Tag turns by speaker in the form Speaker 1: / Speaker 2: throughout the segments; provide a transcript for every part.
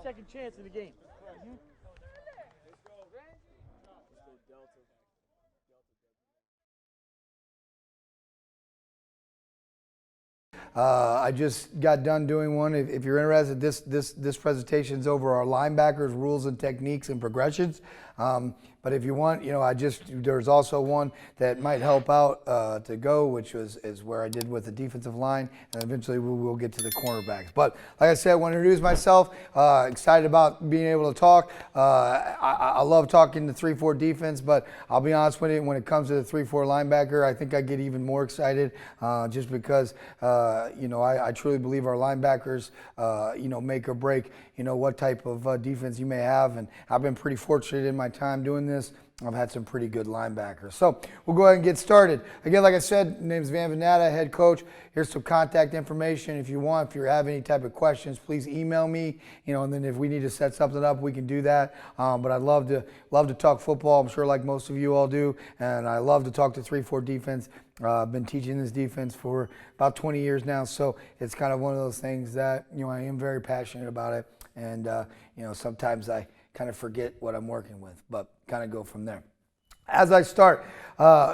Speaker 1: second chance in the game.
Speaker 2: I just got done doing one. If you're interested, this presentation is over our linebackers, rules and techniques and progressions. But if you want, there's also one that might help out to go, which is where I did with the defensive line, and eventually we will get to the cornerbacks. But like I said, I want to introduce myself. Excited about being able to talk. I love talking the 3-4 defense, but I'll be honest with you, when it comes to the 3-4 linebacker, I think I get even more excited just because I truly believe our linebackers, make or break, what type of defense you may have. And I've been pretty fortunate in my time doing this. I've had some pretty good linebackers. So we'll go ahead and get started. Again, like I said, my name is Vanatta, head coach. Here's some contact information if you want. If you have any type of questions, please email me, and then if we need to set something up, we can do that. But I'd love to talk football. I'm sure like most of you all do. And I love to talk to 3-4 defense. I've been teaching this defense for about 20 years now. So it's kind of one of those things that, I am very passionate about it. And, sometimes I kind of forget what I'm working with, but kind of go from there. As I start,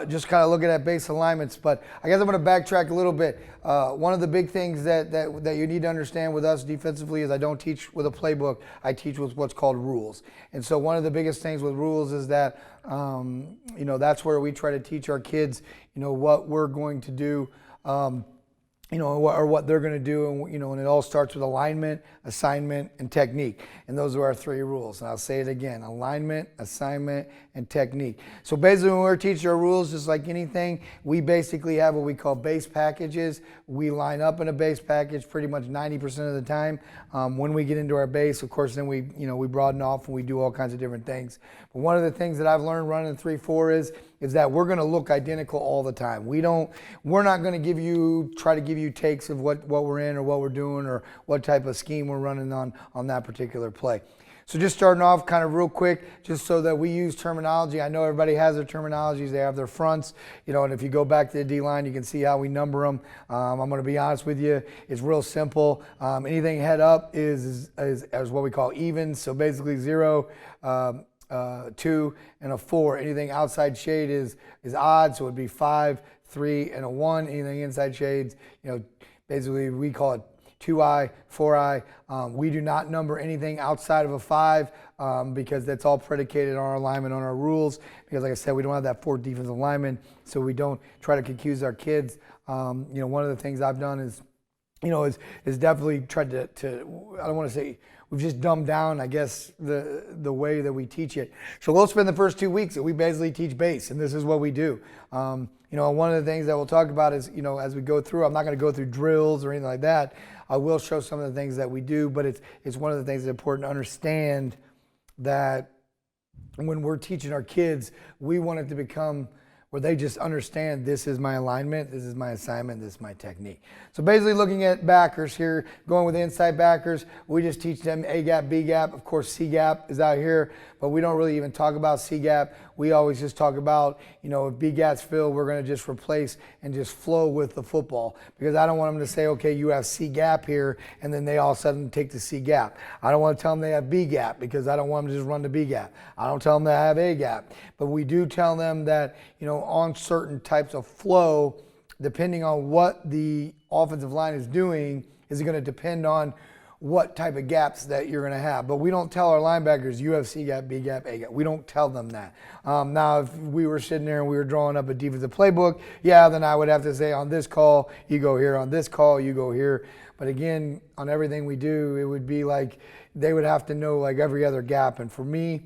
Speaker 2: just kind of looking at base alignments, but I guess I'm going to backtrack a little bit. One of the big things that you need to understand with us defensively is I don't teach with a playbook. I teach with what's called rules. And so one of the biggest things with rules is that, that's where we try to teach our kids, what we're going to do, or what they're going to do, and it all starts with alignment, assignment, and technique. And those are our 3 rules. And I'll say it again: alignment, assignment, and technique. So basically, when we're teaching our rules, just like anything, we basically have what we call base packages. We line up in a base package pretty much 90% of the time. When we get into our base, of course, then we broaden off and we do all kinds of different things. But one of the things that I've learned running 3-4 is that we're going to look identical all the time. We're not going to try to give you takes of what we're in or what we're doing or what type of scheme we're running on that particular play. So just starting off kind of real quick, just so that we use terminology. I know everybody has their terminologies. They have their fronts, and if you go back to the D-line, you can see how we number them. I'm going to be honest with you. It's real simple. Anything head up is what we call even. So basically 0, 2, and a 4. Anything outside shade is odd, so it would be 5, 3, and a 1. Anything inside shades, basically we call it 2I, 4I. We do not number anything outside of a 5 because that's all predicated on our alignment, on our rules. Because like I said, we don't have that 4 defensive lineman, so we don't try to confuse our kids. One of the things I've done is definitely tried to I don't want to say, we've just dumbed down, I guess, the way that we teach it. So we'll spend the first 2 weeks that we basically teach base, and this is what we do. One of the things that we'll talk about is, as we go through, I'm not going to go through drills or anything like that. I will show some of the things that we do, but it's one of the things that's important to understand that when we're teaching our kids, we want it to become where they just understand this is my alignment, this is my assignment, this is my technique. So basically looking at backers here, going with inside backers, we just teach them A gap, B gap. Of course, C gap is out here, but we don't really even talk about C gap. We always just talk about, if B gap's filled, we're going to just replace and just flow with the football, because I don't want them to say, okay, you have C gap here, and then they all of a sudden take the C gap. I don't want to tell them they have B gap, because I don't want them to just run the B gap. I don't tell them they have A gap, but we do tell them that, on certain types of flow, depending on what the offensive line is doing, is going to depend on what type of gaps that you're going to have. But we don't tell our linebackers, you have C gap, B gap, A gap. We don't tell them that. Now, if we were sitting there and we were drawing up a defensive playbook, then I would have to say, on this call, you go here. On this call, you go here. But again, on everything we do, it would be like they would have to know like every other gap. And for me,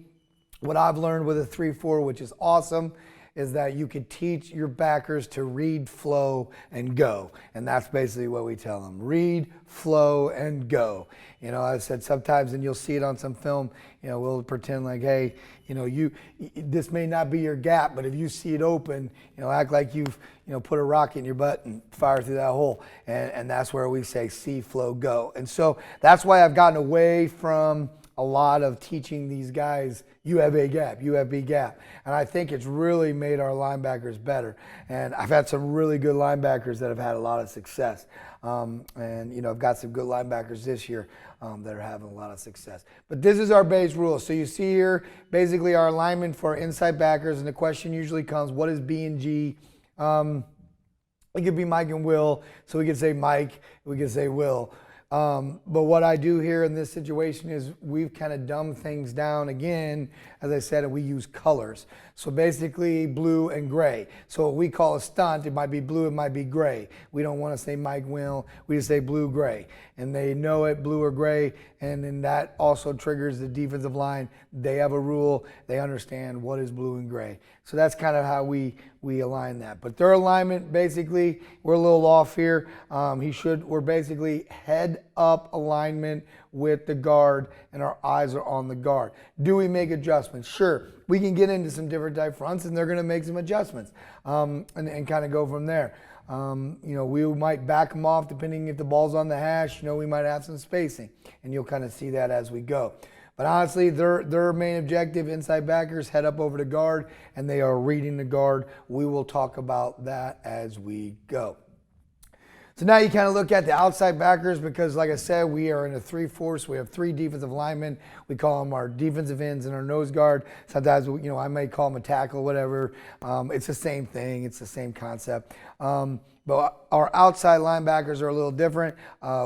Speaker 2: what I've learned with a 3-4, which is awesome, is that you can teach your backers to read, flow, and go. And that's basically what we tell them. Read, flow, and go. I said sometimes, and you'll see it on some film, we'll pretend like, hey, this may not be your gap, but if you see it open, act like you've, put a rocket in your butt and fire through that hole. And that's where we say see, flow, go. And so that's why I've gotten away from a lot of teaching these guys UFA gap, UFB gap. And I think it's really made our linebackers better. And I've had some really good linebackers that have had a lot of success. And, you know, I've got some good linebackers this year that are having a lot of success. But this is our base rule. So you see here, basically our alignment for inside backers. And the question usually comes, what is B and G? It could be Mike and Will. So we could say Mike, we could say Will. But what I do here in this situation is we've kind of dumbed things down again. As I said, we use colors. So basically blue and gray. So what we call a stunt, it might be blue, it might be gray. We don't want to say Mike Will, we just say blue, gray. And they know it, blue or gray, and then that also triggers the defensive line. They have a rule, they understand what is blue and gray. So that's kind of how we align that. But their alignment, basically, we're a little off here. We're basically head up alignment with the guard, and our eyes are on the guard. Do we make adjustments? Sure. We can get into some different type fronts, and they're going to make some adjustments and kind of go from there. You know, we might back them off depending if the ball's on the hash. You know, we might have some spacing, and you'll kind of see that as we go. But honestly, their main objective, inside backers, head up over the guard, and they are reading the guard. We will talk about that as we go. So now you kind of look at the outside backers because, like I said, we are in a 3-4. We have 3 defensive linemen. We call them our defensive ends and our nose guard. Sometimes, you know, I may call them a tackle, whatever. It's the same thing. It's the same concept. But our outside linebackers are a little different.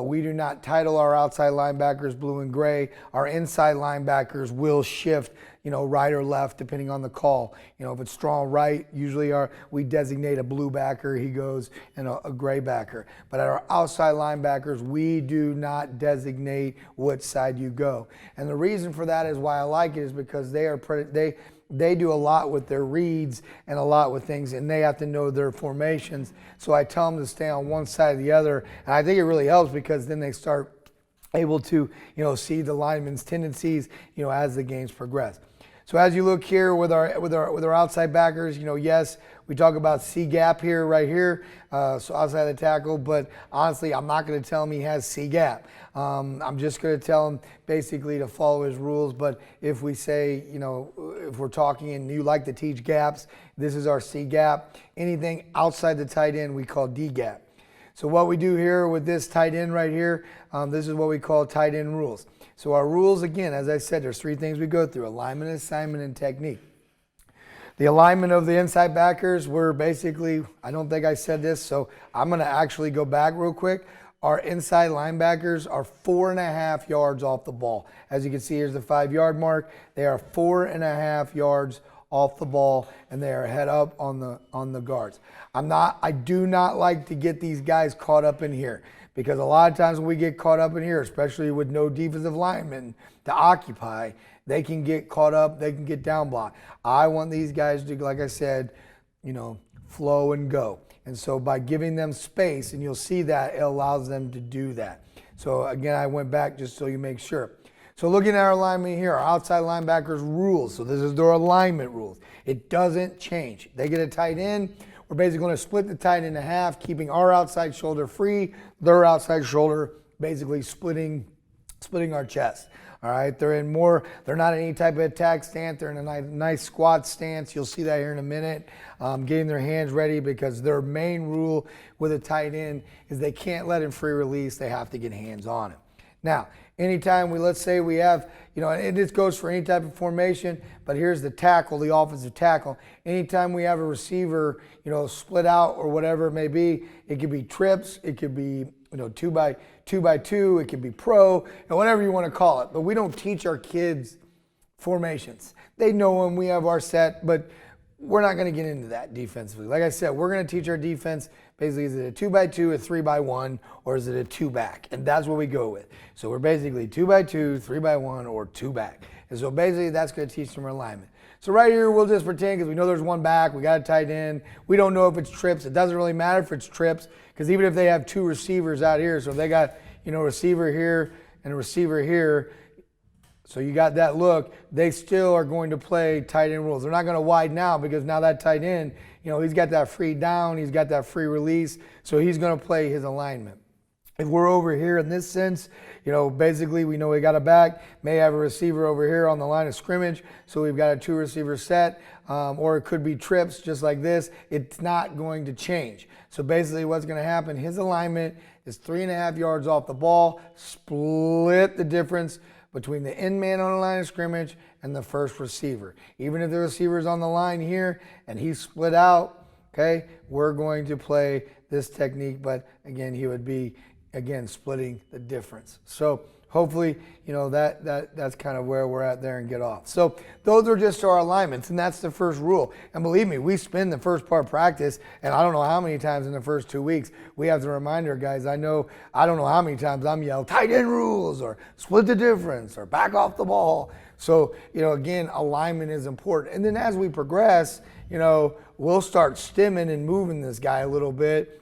Speaker 2: We do not title our outside linebackers blue and gray. Our inside linebackers will shift, you know, right or left depending on the call. You know, if it's strong right, usually we designate a blue backer, he goes, and a gray backer. But at our outside linebackers, we do not designate which side you go. And the reason for that is why I like it is because they do a lot with their reads and a lot with things, and they have to know their formations. So I tell them to stay on one side or the other, and I think it really helps because then they start able to, you know, see the lineman's tendencies, you know, as the games progress. So as you look here with our outside backers, you know, yes, we talk about C gap here, right here, so outside the tackle, but honestly, I'm not going to tell him he has C gap. I'm just going to tell him basically to follow his rules, but if we say, you know, if we're talking and you like to teach gaps, this is our C gap. Anything outside the tight end, we call D gap. So what we do here with this tight end right here, this is what we call tight end rules. So our rules, again, as I said, there's 3 things we go through: alignment, assignment, and technique. The alignment of the inside backers, we're basically, I don't think I said this, so I'm going to actually go back real quick. Our inside linebackers are 4.5 yards off the ball. As you can see, here's the 5-yard mark. They are 4.5 yards off the ball, and they are head up on the guards. I do not like to get these guys caught up in here, because a lot of times when we get caught up in here, especially with no defensive linemen to occupy, they can get caught up, they can get down blocked. I want these guys to, like I said, you know, flow and go. And so by giving them space, and you'll see that, it allows them to do that. So again, I went back just so you make sure. So looking at our alignment here, our outside linebackers rules. So this is their alignment rules. It doesn't change. They get a tight end. We're basically going to split the tight end in half, keeping our outside shoulder free, their outside shoulder basically splitting our chest. All right, they're not in any type of attack stance. They're in a nice squat stance. You'll see that here in a minute. Getting their hands ready, because their main rule with a tight end is they can't let him free release. They have to get hands on him. Now, anytime let's say we have, you know, and this goes for any type of formation, but here's the tackle, the offensive tackle. Anytime we have a receiver, you know, split out or whatever it may be, it could be trips, it could be, you know, 2x2, it could be pro, and whatever you want to call it. But we don't teach our kids formations. They know them, we have our set, but we're not going to get into that defensively. Like I said, we're going to teach our defense basically, is it a 2x2, a 3x1, or is it a 2-back? And that's what we go with. So we're basically 2x2, 3x1, or 2-back. And so basically that's going to teach them alignment. So right here, we'll just pretend, because we know there's one back, we got a tight end. We don't know if it's trips. It doesn't really matter if it's trips, because even if they have 2 receivers out here, so if they got, you know, a receiver here and a receiver here, so you got that look, they still are going to play tight end rules. They're not going to widen out, because now that tight end, you know, he's got that free down, he's got that free release, so he's going to play his alignment. If we're over here in this sense, basically we know we got a back, may have a receiver over here on the line of scrimmage, so we've got a 2 receiver set, or it could be trips just like this. It's not going to change. So basically what's going to happen, his alignment is 3.5 yards off the ball, split the difference between the end man on the line of scrimmage and the first receiver. Even if the receiver's on the line here and he's split out, okay, we're going to play this technique, but again, he would be splitting the difference. So hopefully, that's kind of where we're at there and get off. So those are just our alignments, and that's the first rule. And believe me, we spend the first part of practice, and I don't know how many times in the first 2 weeks we have to remind our guys. I don't know how many times I'm yelled tight end rules or split the difference or back off the ball. So, again, alignment is important. And then as we progress, we'll start stimming and moving this guy a little bit.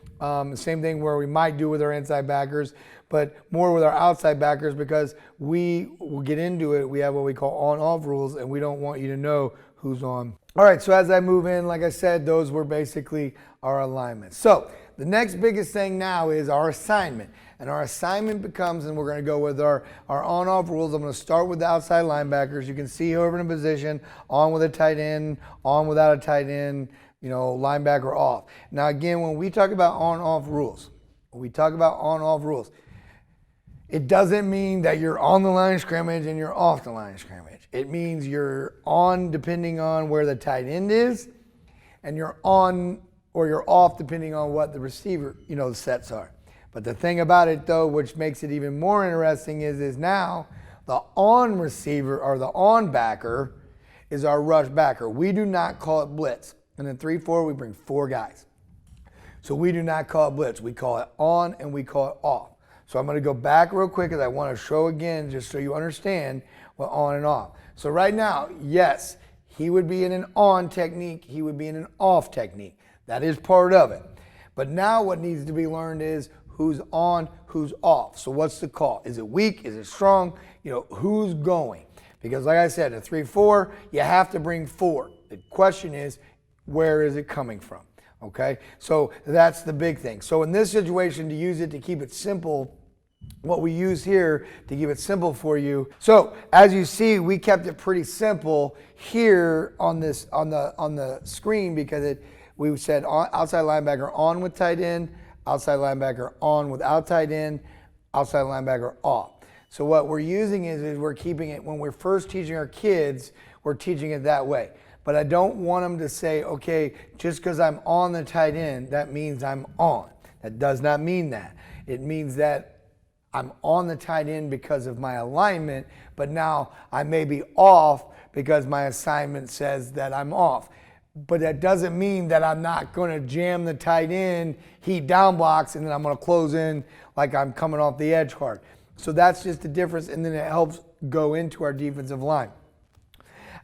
Speaker 2: Same thing where we might do with our inside backers, but more with our outside backers, because we will get into it. We have what we call on-off rules, and we don't want you to know who's on. All right, so as I move in, like I said, those were basically our alignments. So the next biggest thing now is our assignment. And our assignment becomes, and we're going to go with our on-off rules. I'm going to start with the outside linebackers. You can see whoever in a position, on with a tight end, on without a tight end, linebacker off. Now, again, when we talk about on-off rules, it doesn't mean that you're on the line of scrimmage and you're off the line of scrimmage. It means you're on depending on where the tight end is, and you're on or you're off depending on what the receiver, the sets are. But the thing about it, though, which makes it even more interesting is now the on receiver or the on backer is our rush backer. We do not call it blitz. And in 3-4, we bring 4 guys. So we do not call it blitz. We call it on and we call it off. So I'm going to go back real quick because I want to show again just so you understand what on and off. So right now, yes, he would be in an on technique. He would be in an off technique. That is part of it. But now what needs to be learned is who's on, who's off. So what's the call? Is it weak? Is it strong? Who's going? Because like I said, in 3-4, you have to bring 4. The question is, where is it coming from? Okay, so that's the big thing. So in this situation, to use it to keep it simple, what we use here to keep it simple for you. So as you see, we kept it pretty simple here on this on the screen because we said outside linebacker on with tight end, outside linebacker on without tight end, outside linebacker off. So what we're using is we're keeping it, when we're first teaching our kids, we're teaching it that way. But I don't want them to say, okay, just because I'm on the tight end, that means I'm on. That does not mean that. It means that I'm on the tight end because of my alignment, but now I may be off because my assignment says that I'm off. But that doesn't mean that I'm not going to jam the tight end, heat down blocks, and then I'm going to close in like I'm coming off the edge hard. So that's just the difference, and then it helps go into our defensive line.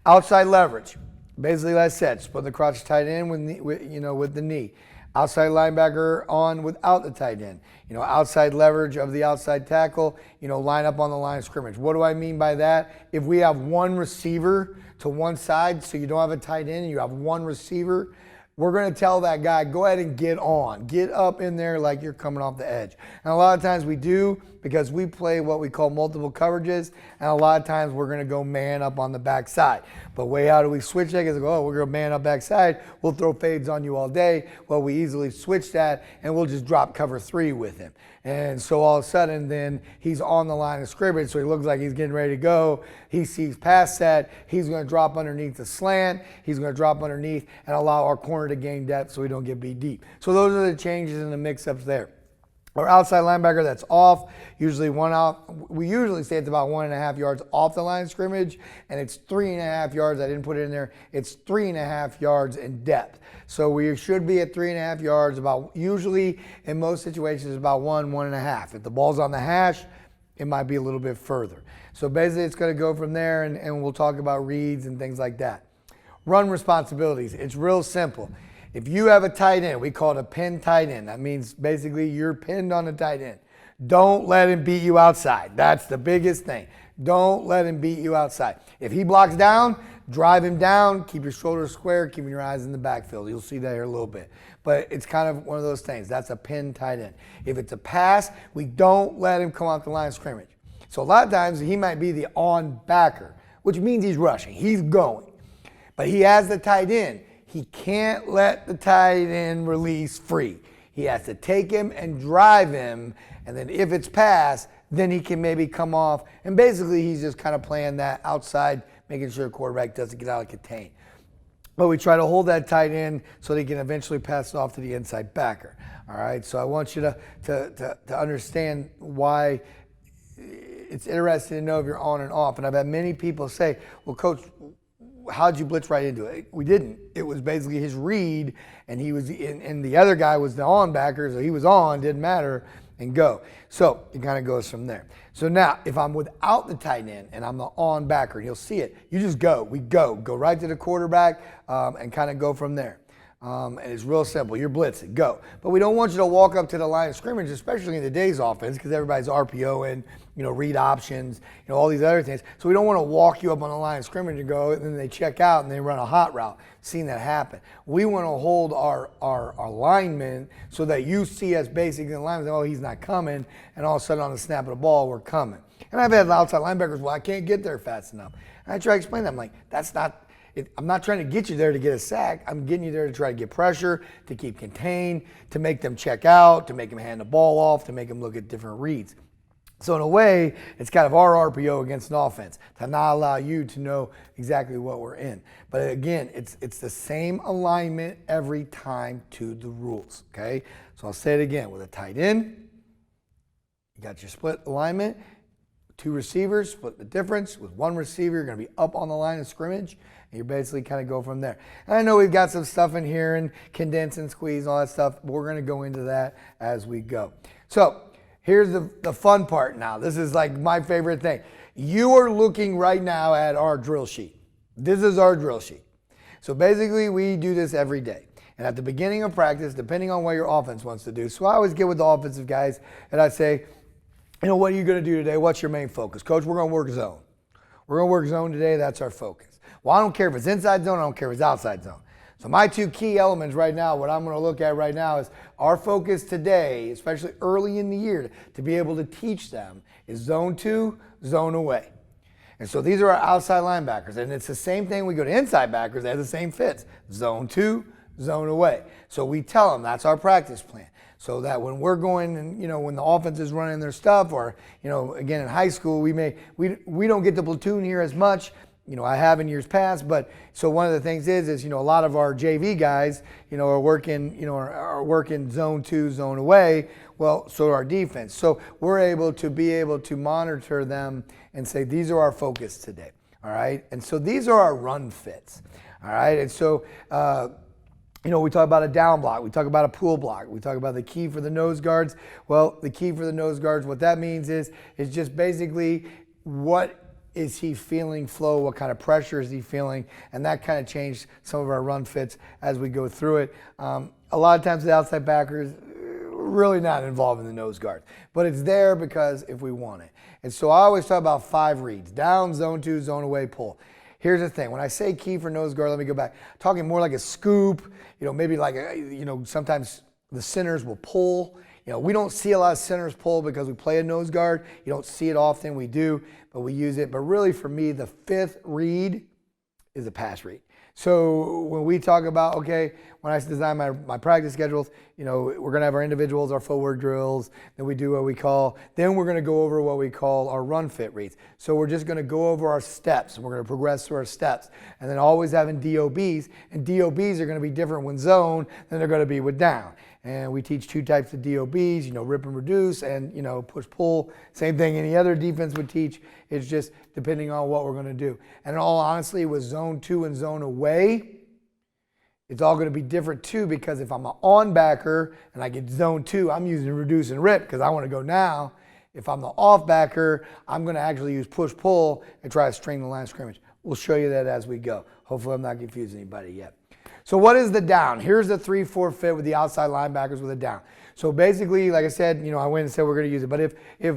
Speaker 2: Outside leverage. Basically, like I said, split the crotch tight end with the knee. Outside linebacker on without the tight end. Outside leverage of the outside tackle, line up on the line of scrimmage. What do I mean by that? If we have one receiver to one side, so you don't have a tight end, you have one receiver, we're going to tell that guy, go ahead and get on. Get up in there like you're coming off the edge. And a lot of times we do because we play what we call multiple coverages, and a lot of times we're going to go man up on the backside. But how do we switch that? Because we're going to man up backside. We'll throw fades on you all day. Well, we easily switch that, and we'll just drop cover 3 with him. And so all of a sudden, then he's on the line of scrimmage, so he looks like he's getting ready to go. He sees past that. He's going to drop underneath the slant. He's going to drop underneath and allow our corner to gain depth so we don't get beat deep. So those are the changes in the mix-ups there. Our outside linebacker that's off, usually one off. We usually say it's about 1.5 yards off the line of scrimmage, and it's 3.5 yards. I didn't put it in there. It's 3.5 yards in depth. So we should be at 3.5 yards. About usually in most situations about 1.5. If the ball's on the hash, it might be a little bit further. So basically, it's going to go from there, and we'll talk about reads and things like that. Run responsibilities. It's real simple. If you have a tight end, we call it a pinned tight end. That means basically you're pinned on a tight end. Don't let him beat you outside. That's the biggest thing. Don't let him beat you outside. If he blocks down, drive him down, keep your shoulders square, keeping your eyes in the backfield. You'll see that here a little bit. But it's kind of one of those things. That's a pin tight end. If it's a pass, we don't let him come off the line of scrimmage. So a lot of times he might be the on backer, which means he's rushing. He's going. But he has the tight end. He can't let the tight end release free. He has to take him and drive him, and then if it's pass, then he can maybe come off. And basically he's just kind of playing that outside, making sure the quarterback doesn't get out of contain. But we try to hold that tight end so that he can eventually pass it off to the inside backer. All right, so I want you to understand why it's interesting to know if you're on and off. And I've had many people say, well, Coach, how'd you blitz right into it? We didn't. It was basically his read, and he was in, and the other guy was the on backer, so he was on, didn't matter, and go. So it kind of goes from there. So now, if I'm without the tight end and I'm the on backer, and you'll see it, you just go. We go right to the quarterback and kind of go from there. And it's real simple. You're blitzing, go. But we don't want you to walk up to the line of scrimmage, especially in today's offense, because everybody's RPOing, read options, all these other things. So we don't want to walk you up on the line of scrimmage and go, and then they check out and they run a hot route. Seen that happen. We want to hold our linemen so that you see us basically in the line, oh, he's not coming, and all of a sudden on the snap of the ball, we're coming. And I've had outside linebackers, well, I can't get there fast enough. And I try to explain that. I'm like, that's not. I'm not trying to get you there to get a sack. I'm getting you there to try to get pressure, to keep contained, to make them check out, to make them hand the ball off, to make them look at different reads. So in a way, it's kind of our RPO against an offense to not allow you to know exactly what we're in. But again, it's the same alignment every time to the rules, okay? So I'll say it again. With a tight end, you got your split alignment. Two receivers, split the difference. With one receiver, you're going to be up on the line of scrimmage, and you basically kind of go from there. And I know we've got some stuff in here and condense and squeeze and all that stuff, but we're going to go into that as we go. So here's the fun part now. This is like my favorite thing. You are looking right now at our drill sheet. This is our drill sheet. So basically, we do this every day. And at the beginning of practice, depending on what your offense wants to do, so I always get with the offensive guys, and I say, what are you going to do today? What's your main focus? Coach, we're going to work zone. We're going to work zone today. That's our focus. Well, I don't care if it's inside zone. I don't care if it's outside zone. So my two key elements right now, what I'm going to look at right now is our focus today, especially early in the year, to be able to teach them is zone 2, zone away. And so these are our outside linebackers. And it's the same thing. We go to inside backers. They have the same fits. Zone 2, zone away. So we tell them that's our practice plan. So that when we're going and, when the offense is running their stuff or, again, in high school, we don't get the platoon here as much, I have in years past. But so one of the things is, a lot of our JV guys, are working, are working zone 2, zone away. Well, so our defense. So we're able to monitor them and say, these are our focus today. All right. And so these are our run fits. All right. And so, we talk about a down block. We talk about a pull block. We talk about the key for the nose guards. Well, the key for the nose guards, what that means is just basically what is he feeling flow, what kind of pressure is he feeling, and that kind of changed some of our run fits as we go through it. A lot of times the outside backers really not involved in the nose guard, but it's there because if we want it. And so I always talk about 5 reads: down, zone 2, zone away, pull. Here's the thing. When I say key for nose guard, let me go back. Talking more like a scoop, maybe like, sometimes the centers will pull. We don't see a lot of centers pull because we play a nose guard. You don't see it often. We do, but we use it. But really for me, the 5th read is a pass read. So when we talk about, when I design my practice schedules, we're going to have our individuals, our forward drills, then we do what we call, then we're going to go over what we call our run fit reads. So we're just going to go over our steps, and we're going to progress through our steps. And then always having DOBs, and DOBs are going to be different with zone than they're going to be with down. And we teach 2 types of DOBs, rip and reduce and, push-pull. Same thing any other defense would teach. It's just depending on what we're going to do. And in all honesty, with zone 2 and zone away, it's all going to be different too, because if I'm an on backer and I get zone 2, I'm using reduce and rip because I want to go now. If I'm the off backer, I'm going to actually use push-pull and try to string the line of scrimmage. We'll show you that as we go. Hopefully I'm not confusing anybody yet. So what is the down? Here's the 3-4 fit with the outside linebackers with a down. So basically, like I said, I went and said we're going to use it. But if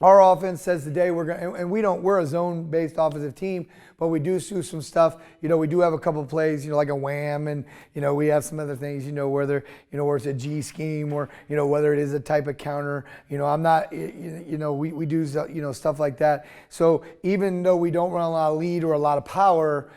Speaker 2: Our offense says today we're going, and we're a zone-based offensive team, but we do some stuff. We do have a couple of plays, like a wham, and we have some other things, where where it's a G scheme, or whether it is a type of counter. I'm not, we do stuff like that. So even though we don't run a lot of lead or a lot of power,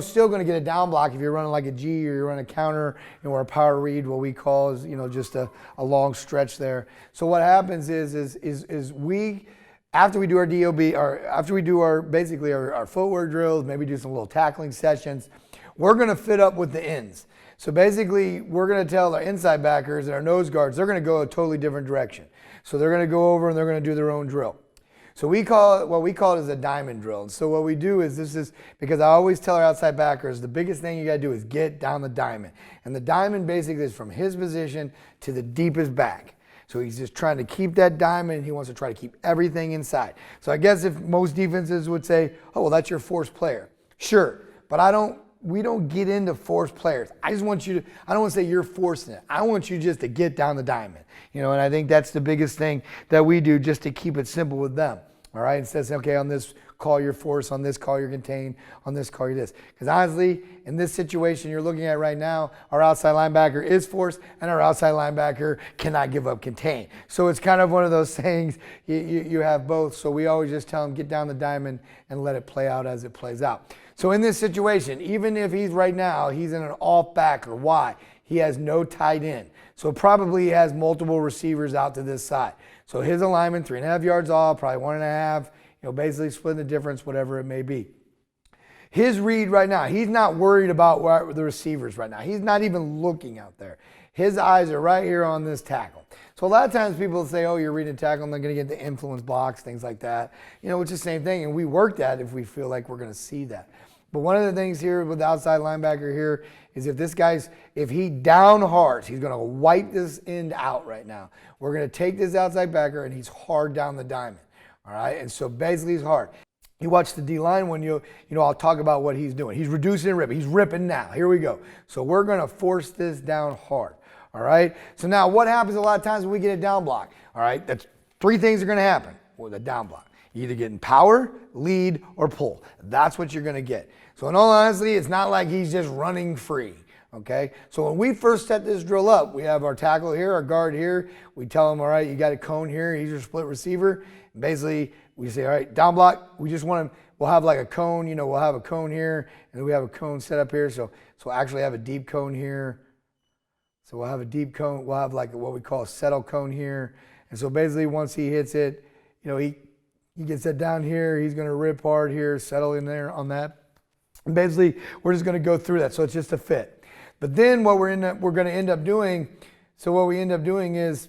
Speaker 2: still going to get a down block if you're running like a G or you're running a counter, or a power read, what we call is just a long stretch there. So what happens is we, after we do our DOB, or after we do basically our footwork drills, maybe do some little tackling sessions, we're going to fit up with the ends. So basically, we're going to tell our inside backers and our nose guards, they're going to go a totally different direction. So they're going to go over and they're going to do their own drill. So what we call it is a diamond drill. And so what we do is, this is, because I always tell our outside backers, the biggest thing you got to do is get down the diamond. And the diamond basically is from his position to the deepest back. So he's just trying to keep that diamond. He wants to try to keep everything inside. So I guess if most defenses would say, oh, well, that's your forced player. Sure, but we don't get into forced players. I just want you to, I don't want to say you're forcing it. I want you just to get down the diamond. And I think that's the biggest thing that we do, just to keep it simple with them. All right, instead of saying, okay, on this call your force, on this call your contain, on this call your this. Because honestly, in this situation you're looking at right now, our outside linebacker is force, and our outside linebacker cannot give up contain. So it's kind of one of those things, you have both. So we always just tell them, get down the diamond and let it play out as it plays out. So in this situation, even if he's right now, he's in an off backer. Why? He has no tight end. So probably he has multiple receivers out to this side. So his alignment, 3.5 yards off, probably 1.5, basically splitting the difference, whatever it may be. His read right now, he's not worried about where the receivers right now. He's not even looking out there. His eyes are right here on this tackle. So a lot of times people say, oh, you're reading a tackle, and they're going to get the influence blocks, things like that. It's the same thing, and we work that if we feel like we're going to see that. But one of the things here with the outside linebacker here is if he down hard, he's going to wipe this end out right now. We're going to take this outside backer, and he's hard down the diamond. All right, and so basically he's hard. You watch the D-line when I'll talk about what he's doing. He's reducing and ripping. He's ripping now. Here we go. So we're going to force this down hard. All right, so now what happens a lot of times when we get a down block? All right, that's three things are going to happen with a down block. You're either getting power, lead, or pull. That's what you're going to get. So in all honesty, it's not like he's just running free. Okay, so when we first set this drill up, we have our tackle here, our guard here. We tell him, all right, you got a cone here. He's your split receiver. And basically, we say, all right, down block. We just want him. We'll have like a cone. We'll have a cone here, and then we have a cone set up here. So we'll actually have a deep cone here. So we'll have a deep cone. We'll have like what we call a settle cone here. And so basically, once he hits it, he gets that down here. He's going to rip hard here, settle in there on that. And basically, we're just going to go through that. So it's just a fit. But then what we're going to end up doing, so what we end up doing is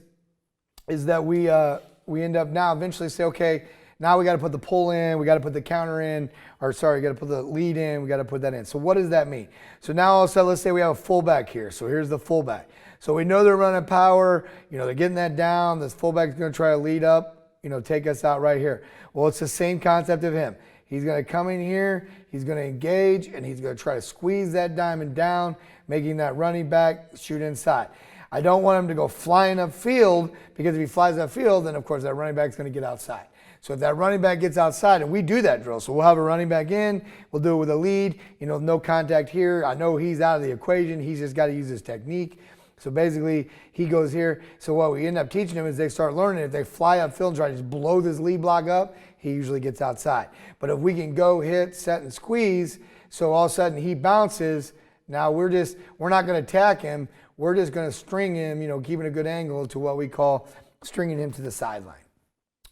Speaker 2: that we end up now eventually say, okay, now we got to put the pull in, we got to put the counter in, or sorry, we got to put the lead in, we got to put that in. So what does that mean? So now all of a sudden, let's say we have a fullback here. So here's the fullback. So we know they're running power, they're getting that down. This fullback's going to try to lead up, take us out right here. Well, it's the same concept of him. He's going to come in here, he's going to engage, and he's going to try to squeeze that diamond down, making that running back shoot inside. I don't want him to go flying upfield, because if he flies upfield, then of course that running back's going to get outside. So if that running back gets outside, and we do that drill, so we'll have a running back in, we'll do it with a lead, no contact here. I know he's out of the equation. He's just got to use his technique. So basically, he goes here. So what we end up teaching him is they start learning, if they fly upfield and try to just blow this lead block up, he usually gets outside. But if we can go, hit, set, and squeeze, so all of a sudden he bounces, now we're not going to attack him. We're just going to string him, keeping a good angle to what we call stringing him to the sideline.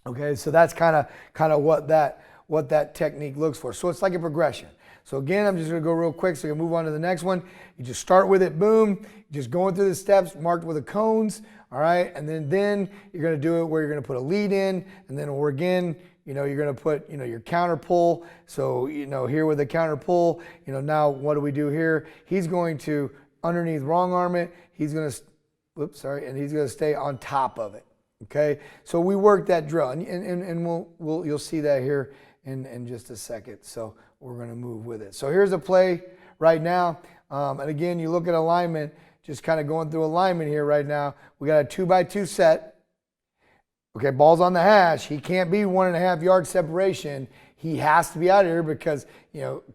Speaker 2: Okay, so that's kind of what that technique looks for. So it's like a progression. So again, I'm just going to go real quick so you can move on to the next one. You just start with it, boom, just going through the steps marked with the cones, all right? And then you're going to do it where you're going to put a lead in, and then you're going to put, your counter pull. So, here with the counter pull, now what do we do here? He's going to underneath wrong arm it. He's going to, and he's going to stay on top of it. Okay, so we work that drill, and you'll see that here in just a second. So we're going to move with it. So here's a play right now, and again, you look at alignment, just kind of going through alignment here right now. We got a 2x2 set. Okay, ball's on the hash. He can't be 1.5 yard separation. He has to be out of here because,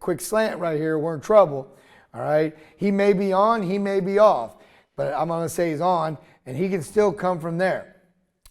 Speaker 2: quick slant right here, we're in trouble. All right, he may be on, he may be off, but I'm going to say he's on, and he can still come from there.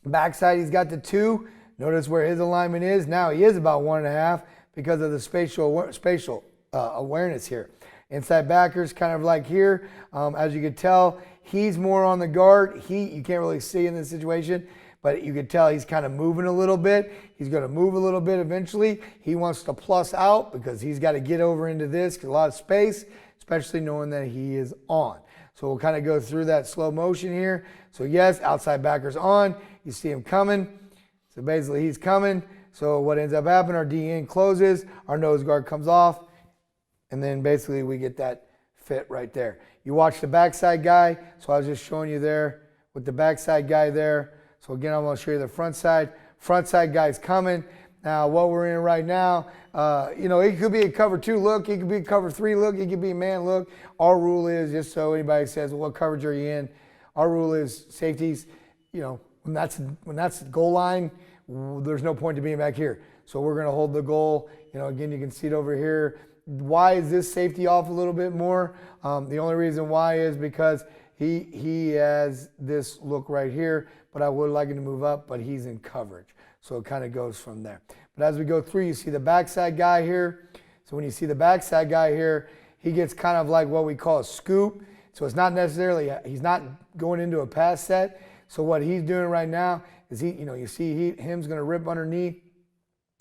Speaker 2: Backside, he's got the 2. Notice where his alignment is. Now he is about 1.5 because of the spatial awareness here. Inside backers kind of like here. As you can tell, he's more on the guard. You can't really see in this situation, but you can tell he's kind of moving a little bit. He's going to move a little bit eventually. He wants to plus out because he's got to get over into this, a lot of space, especially knowing that he is on. So we'll kind of go through that slow motion here. So yes, outside backer's on. You see him coming. So basically he's coming. So what ends up happening, our DN closes, our nose guard comes off, and then basically we get that fit right there. You watch the backside guy. So I was just showing you there with the backside guy there. So again, I'm going to show you the front side. Front side guy's coming. Now what we're in right now, it could be a cover 2 look. It could be a cover 3 look. It could be a man look. Our rule is, just so anybody says, well, what coverage are you in? Our rule is safeties, when that's goal line, there's no point to being back here. So we're going to hold the goal. Again, you can see it over here. Why is this safety off a little bit more? The only reason why is because he has this look right here, but I would like him to move up, but he's in coverage. So it kind of goes from there. But as we go through, you see the backside guy here. So when you see the backside guy here, he gets kind of like what we call a scoop. So it's not necessarily, he's not going into a pass set. So what he's doing right now is you see him's going to rip underneath.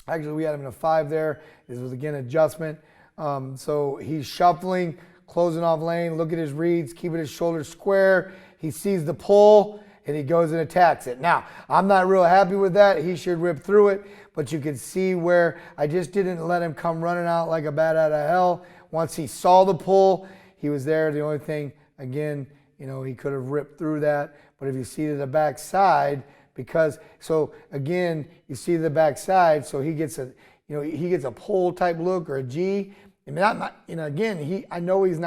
Speaker 2: Actually, we had him in a 5 there. This was, again, adjustment. So he's shuffling, closing off lane. Look at his reads, keeping his shoulders square. He sees the pull, and he goes and attacks it. Now, I'm not real happy with that. He should rip through it, but you can see where I just didn't let him come running out like a bat out of hell. Once he saw the pull, he was there. The only thing, again, he could have ripped through that. But if you see to the back side, so again, you see the back side, so he gets a pull type look or a G. I mean, again, I know he's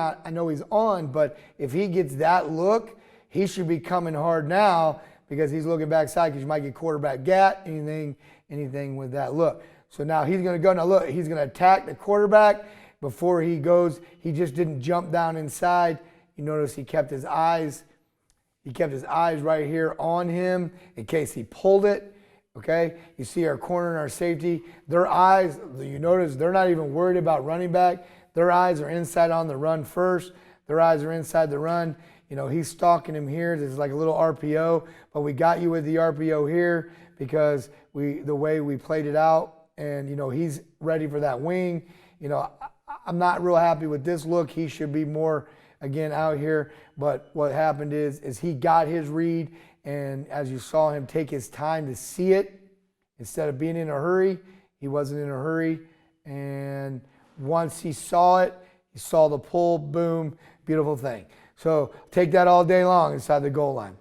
Speaker 2: on, but if he gets that look, he should be coming hard now because he's looking backside because you might get quarterback gat, anything with that look. So now he's going to go. Now look, he's going to attack the quarterback before he goes. He just didn't jump down inside. You notice he kept his eyes right here on him in case he pulled it. Okay, you see our corner and our safety, their eyes, you notice they're not even worried about running back. Their eyes are inside on the run first. Their eyes are inside the run. He's stalking him here. This is like a little RPO, but we got you with the RPO here because the way we played it out, and he's ready for that wing. I'm not real happy with this look. He should be more, again, out here. But what happened is he got his read, and as you saw him take his time to see it, instead of being in a hurry, he wasn't in a hurry. And once he saw it, he saw the pull, boom, beautiful thing. So take that all day long inside the goal line.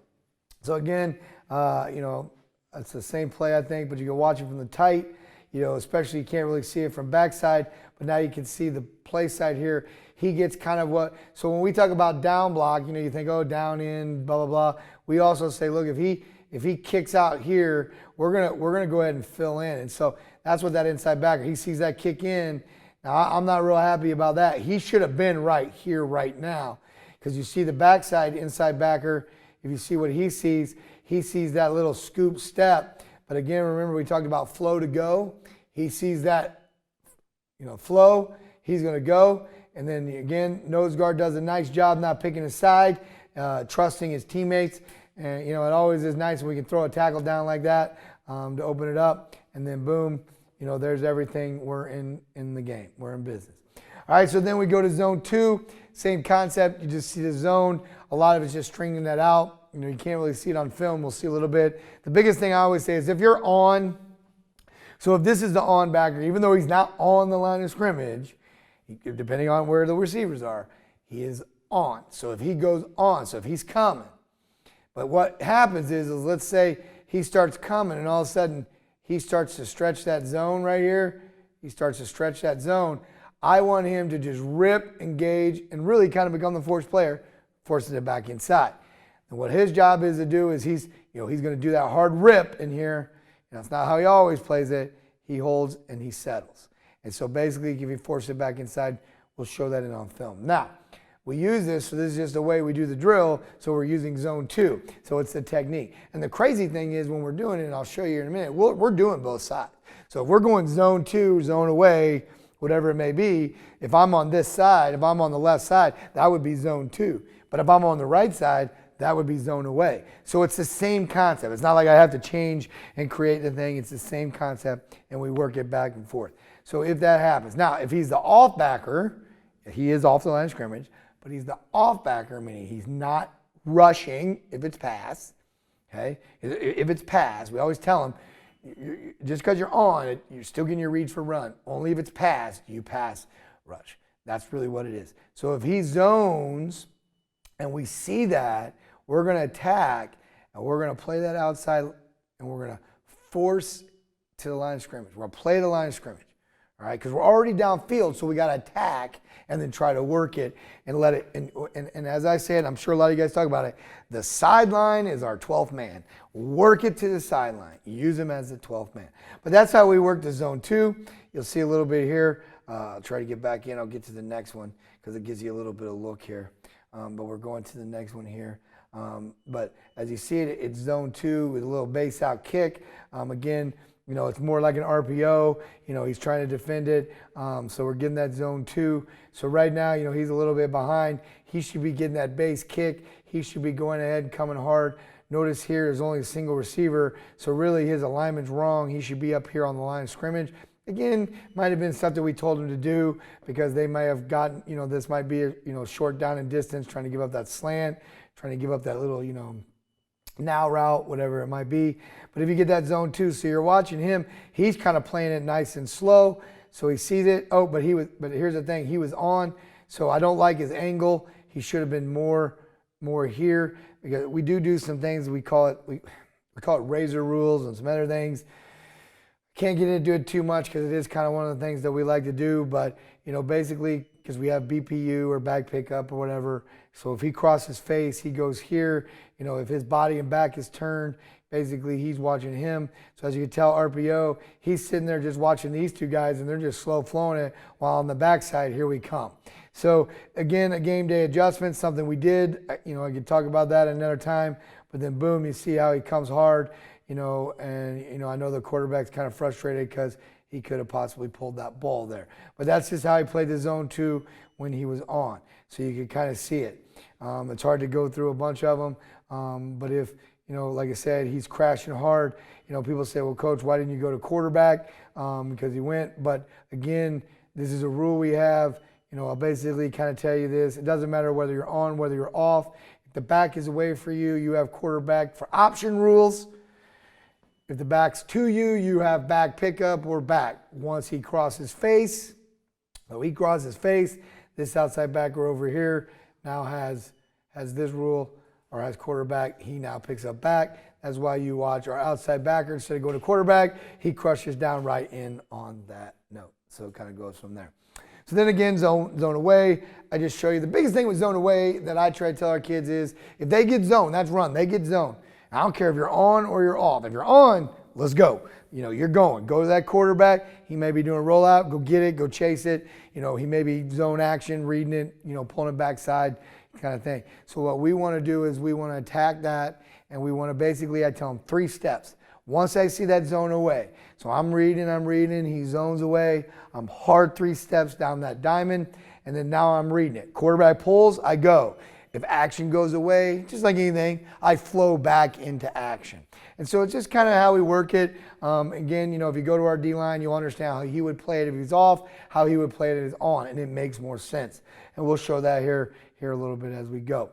Speaker 2: So again, it's the same play, I think, but you can watch it from the tight, especially you can't really see it from backside, but now you can see the play side here. He gets kind of so when we talk about down block, you think, oh, down in, blah, blah, blah. We also say, look, if he kicks out here, we're gonna go ahead and fill in. And so that's what that inside backer, he sees that kick in. Now, I'm not real happy about that. He should have been right here, right now. Because you see the backside inside backer, if you see what he sees that little scoop step. But again, remember we talked about flow to go. He sees that, flow. He's going to go. And then again, nose guard does a nice job not picking his side, trusting his teammates. And, it always is nice when we can throw a tackle down like that to open it up. And then boom, there's everything. We're in the game. We're in business. All right, so then we go to zone 2. Same concept. You just see the zone. A lot of it's just stringing that out. You can't really see it on film. We'll see a little bit. The biggest thing I always say is if you're on, so if this is the on backer, even though he's not on the line of scrimmage, depending on where the receivers are, he is on. So if he goes on, so if he's coming. But what happens is let's say he starts coming and all of a sudden he starts to stretch that zone right here. He starts to stretch that zone. I want him to just rip, engage, and really kind of become the force player, forcing it back inside. And what his job is to do is he's going to do that hard rip in here. That's not how he always plays it. He holds and he settles. And so basically, if you force it back inside, we'll show that in on film. Now, we use this, so this is just the way we do the drill, so we're using zone 2. So it's the technique. And the crazy thing is when we're doing it, and I'll show you in a minute, we're doing both sides. So if we're going zone 2, zone away, whatever it may be, if I'm on this side, if I'm on the left side, that would be zone 2. But if I'm on the right side, that would be zone away. So it's the same concept. It's not like I have to change and create the thing. It's the same concept, and we work it back and forth. So if that happens. Now, if he's the off backer, he is off the line of scrimmage, but he's the off backer, meaning he's not rushing if it's pass. Okay? If it's pass, we always tell him, just because you're on it, you're still getting your reads for run. Only if it's pass, you pass rush. That's really what it is. So if he zones and we see that, we're going to attack and we're going to play that outside and we're going to force to the line of scrimmage. We're going to play the line of scrimmage. All right, because we're already downfield, so we got to attack and then try to work it and let it. And as I said, I'm sure a lot of you guys talk about it. The sideline is our 12th man. Work it to the sideline. Use him as the 12th man. But that's how we work the zone 2. You'll see a little bit here. I'll try to get back in. I'll get to the next one because it gives you a little bit of look here. But we're going to the next one here. But as you see it, it's zone 2 with a little base out kick. Again, it's more like an RPO. He's trying to defend it. So we're getting that zone 2. So right now, he's a little bit behind. He should be getting that base kick. He should be going ahead and coming hard. Notice here there's only a single receiver. So really his alignment's wrong. He should be up here on the line of scrimmage. Again, might have been something we told him to do because they may have gotten, this might be a short down in distance, trying to give up that slant, trying to give up that little, now route, whatever it might be. But if you get that zone 2, so you're watching him, he's kind of playing it nice and slow. So he sees it. Oh, but here's the thing, he was on. So I don't like his angle. He should have been more here because we do some things we call it razor rules and some other things. Can't get into it too much because it is kind of one of the things that we like to do, but basically because we have BPU or back pickup or whatever. So if he crosses face, he goes here. If his body and back is turned, basically he's watching him. So as you can tell, RPO, he's sitting there just watching these two guys and they're just slow flowing it while on the backside, here we come. So again, a game day adjustment, something we did. I could talk about that another time, but then boom, you see how he comes hard, and I know the quarterback's kind of frustrated because he could have possibly pulled that ball there. But that's just how he played the zone 2 when he was on. So you could kind of see it. It's hard to go through a bunch of them. But if, like I said, he's crashing hard, people say, well, Coach, why didn't you go to quarterback? Because he went. But again, this is a rule we have. I'll basically kind of tell you this. It doesn't matter whether you're on, whether you're off. If the back is away for you, you have quarterback for option rules. If the back's to you, you have back pickup or back. Once he crosses face, this outside backer over here now has this rule or has quarterback. He now picks up back. That's why you watch our outside backer. Instead of going to quarterback, he crushes down right in on that note. So it kind of goes from there. So then again, zone away. I just show you the biggest thing with zone away that I try to tell our kids is if they get zone, that's run. They get zone. I don't care if you're on or you're off. If you're on, let's go. You're going. Go to that quarterback. He may be doing a rollout. Go get it. Go chase it. He may be zone action, reading it, pulling it backside kind of thing. So what we want to do is we want to attack that, and we want to basically, I tell him 3 steps. Once I see that zone away, so I'm reading, he zones away. I'm hard 3 steps down that diamond, and then now I'm reading it. Quarterback pulls, I go. If action goes away, just like anything, I flow back into action. And so it's just kind of how we work it. Again, if you go to our D-line, you'll understand how he would play it if he's off, how he would play it if he's on, and it makes more sense. And we'll show that here a little bit as we go.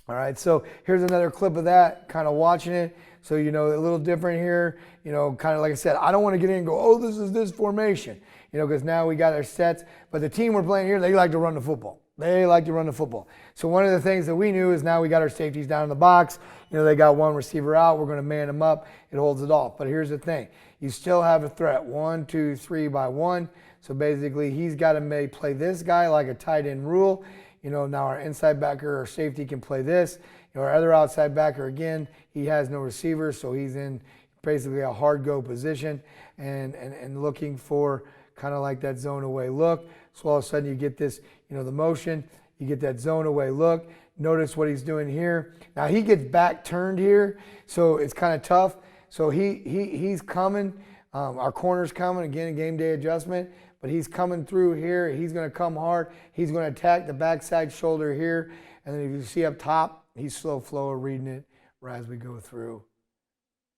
Speaker 2: All right, so here's another clip of that, kind of watching it. So, a little different here, kind of like I said, I don't want to get in and go, oh, this is this formation, because now we got our sets. But the team we're playing here, they like to run the football. They like to run the football. So one of the things that we knew is now we got our safeties down in the box. They got one receiver out. We're going to man them up. It holds it off. But here's the thing. You still have a threat. 1, 2, 3 by 1. So basically, he's got to play this guy like a tight end rule. now our inside backer or safety can play this. Our other outside backer, again, he has no receiver, so he's in basically a hard go position and looking for kind of like that zone away look. So all of a sudden you get this, the motion, you get that zone away look. Notice what he's doing here. Now he gets back turned here, so it's kind of tough. So he's coming. Our corner's coming, again, a game day adjustment, but he's coming through here. He's going to come hard. He's going to attack the backside shoulder here. And then if you see up top, he's slow flow reading it right as we go through.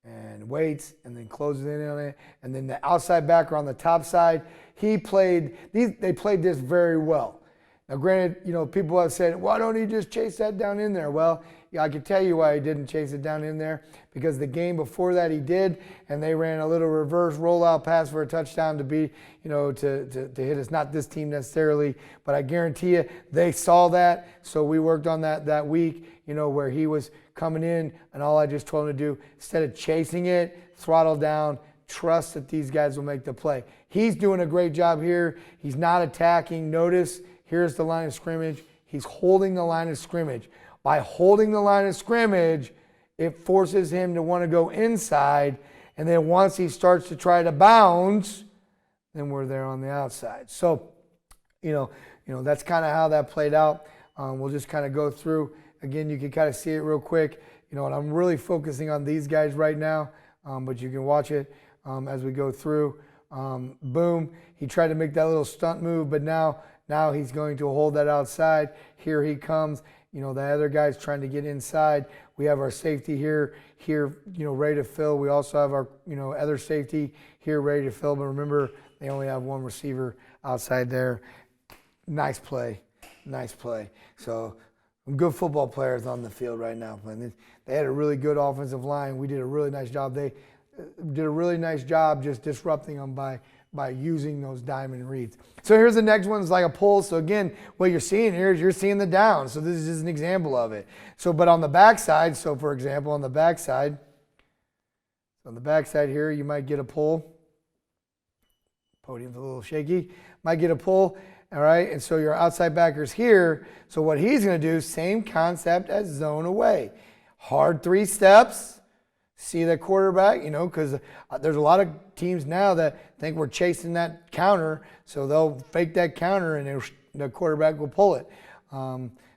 Speaker 2: And waits, and then closes in on it. And then the outside backer on the top side, they played this very well. Now granted, people have said, why don't he just chase that down in there? Well, I can tell you why he didn't chase it down in there, because the game before that he did, and they ran a little reverse rollout pass for a touchdown to be, to hit us. Not this team necessarily, but I guarantee you they saw that. So we worked on that week, where he was coming in, and all I just told him to do, instead of chasing it, throttle down, trust that these guys will make the play. He's doing a great job here. He's not attacking. Notice, here's the line of scrimmage. He's holding the line of scrimmage. By holding the line of scrimmage, it forces him to want to go inside, and then once he starts to try to bounce, then we're there on the outside. So, that's kind of how that played out. We'll just kind of go through. Again, you can kind of see it real quick. And I'm really focusing on these guys right now, but you can watch it as we go through. Boom, he tried to make that little stunt move, but now he's going to hold that outside. Here he comes. The other guy's trying to get inside. We have our safety here, ready to fill. We also have our, other safety here ready to fill. But remember, they only have one receiver outside there. Nice play. So good football players on the field right now. They had a really good offensive line. We did a really nice job. They did a really nice job just disrupting them by using those diamond reads. So here's the next one. It's like a pull. So again, what you're seeing here is you're seeing the down. So this is just an example of it. So, but on the backside, so for example, on the backside here, you might get a pull. Podium's a little shaky. Might get a pull. All right. And so your outside backer's here. So what he's going to do, same concept as zone away. Hard 3 steps. See the quarterback, because there's a lot of teams now that think we're chasing that counter, so they'll fake that counter and the quarterback will pull it.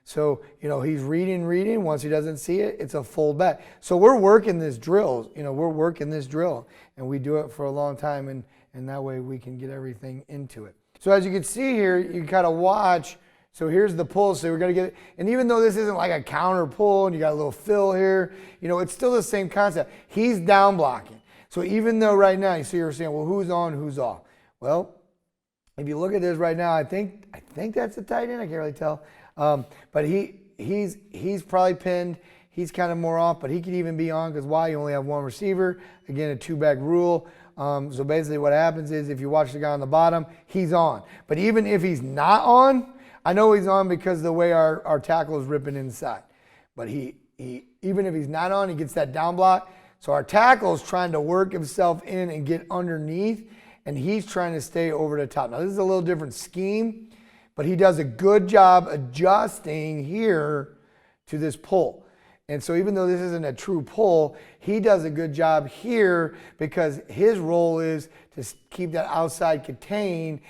Speaker 2: So he's reading. Once he doesn't see it, it's a full back. So we're working this drill. And we do it for a long time, and that way we can get everything into it. So as you can see here, you kind of watch. So here's the pull. So we're going to get it. And even though this isn't like a counter pull and you got a little fill here, it's still the same concept. He's down blocking. So even though right now, you see you're saying, well, who's on, who's off? Well, if you look at this right now, I think that's a tight end. I can't really tell. But he's probably pinned. He's kind of more off, but he could even be on because why? You only have one receiver. Again, a 2-back rule. So basically what happens is if you watch the guy on the bottom, he's on. But even if he's not on, I know he's on because of the way our tackle is ripping inside. But he even if he's not on, he gets that down block. So our tackle is trying to work himself in and get underneath, and he's trying to stay over the top. Now, this is a little different scheme, but he does a good job adjusting here to this pull. And so even though this isn't a true pull, he does a good job here because his role is to keep that outside contained,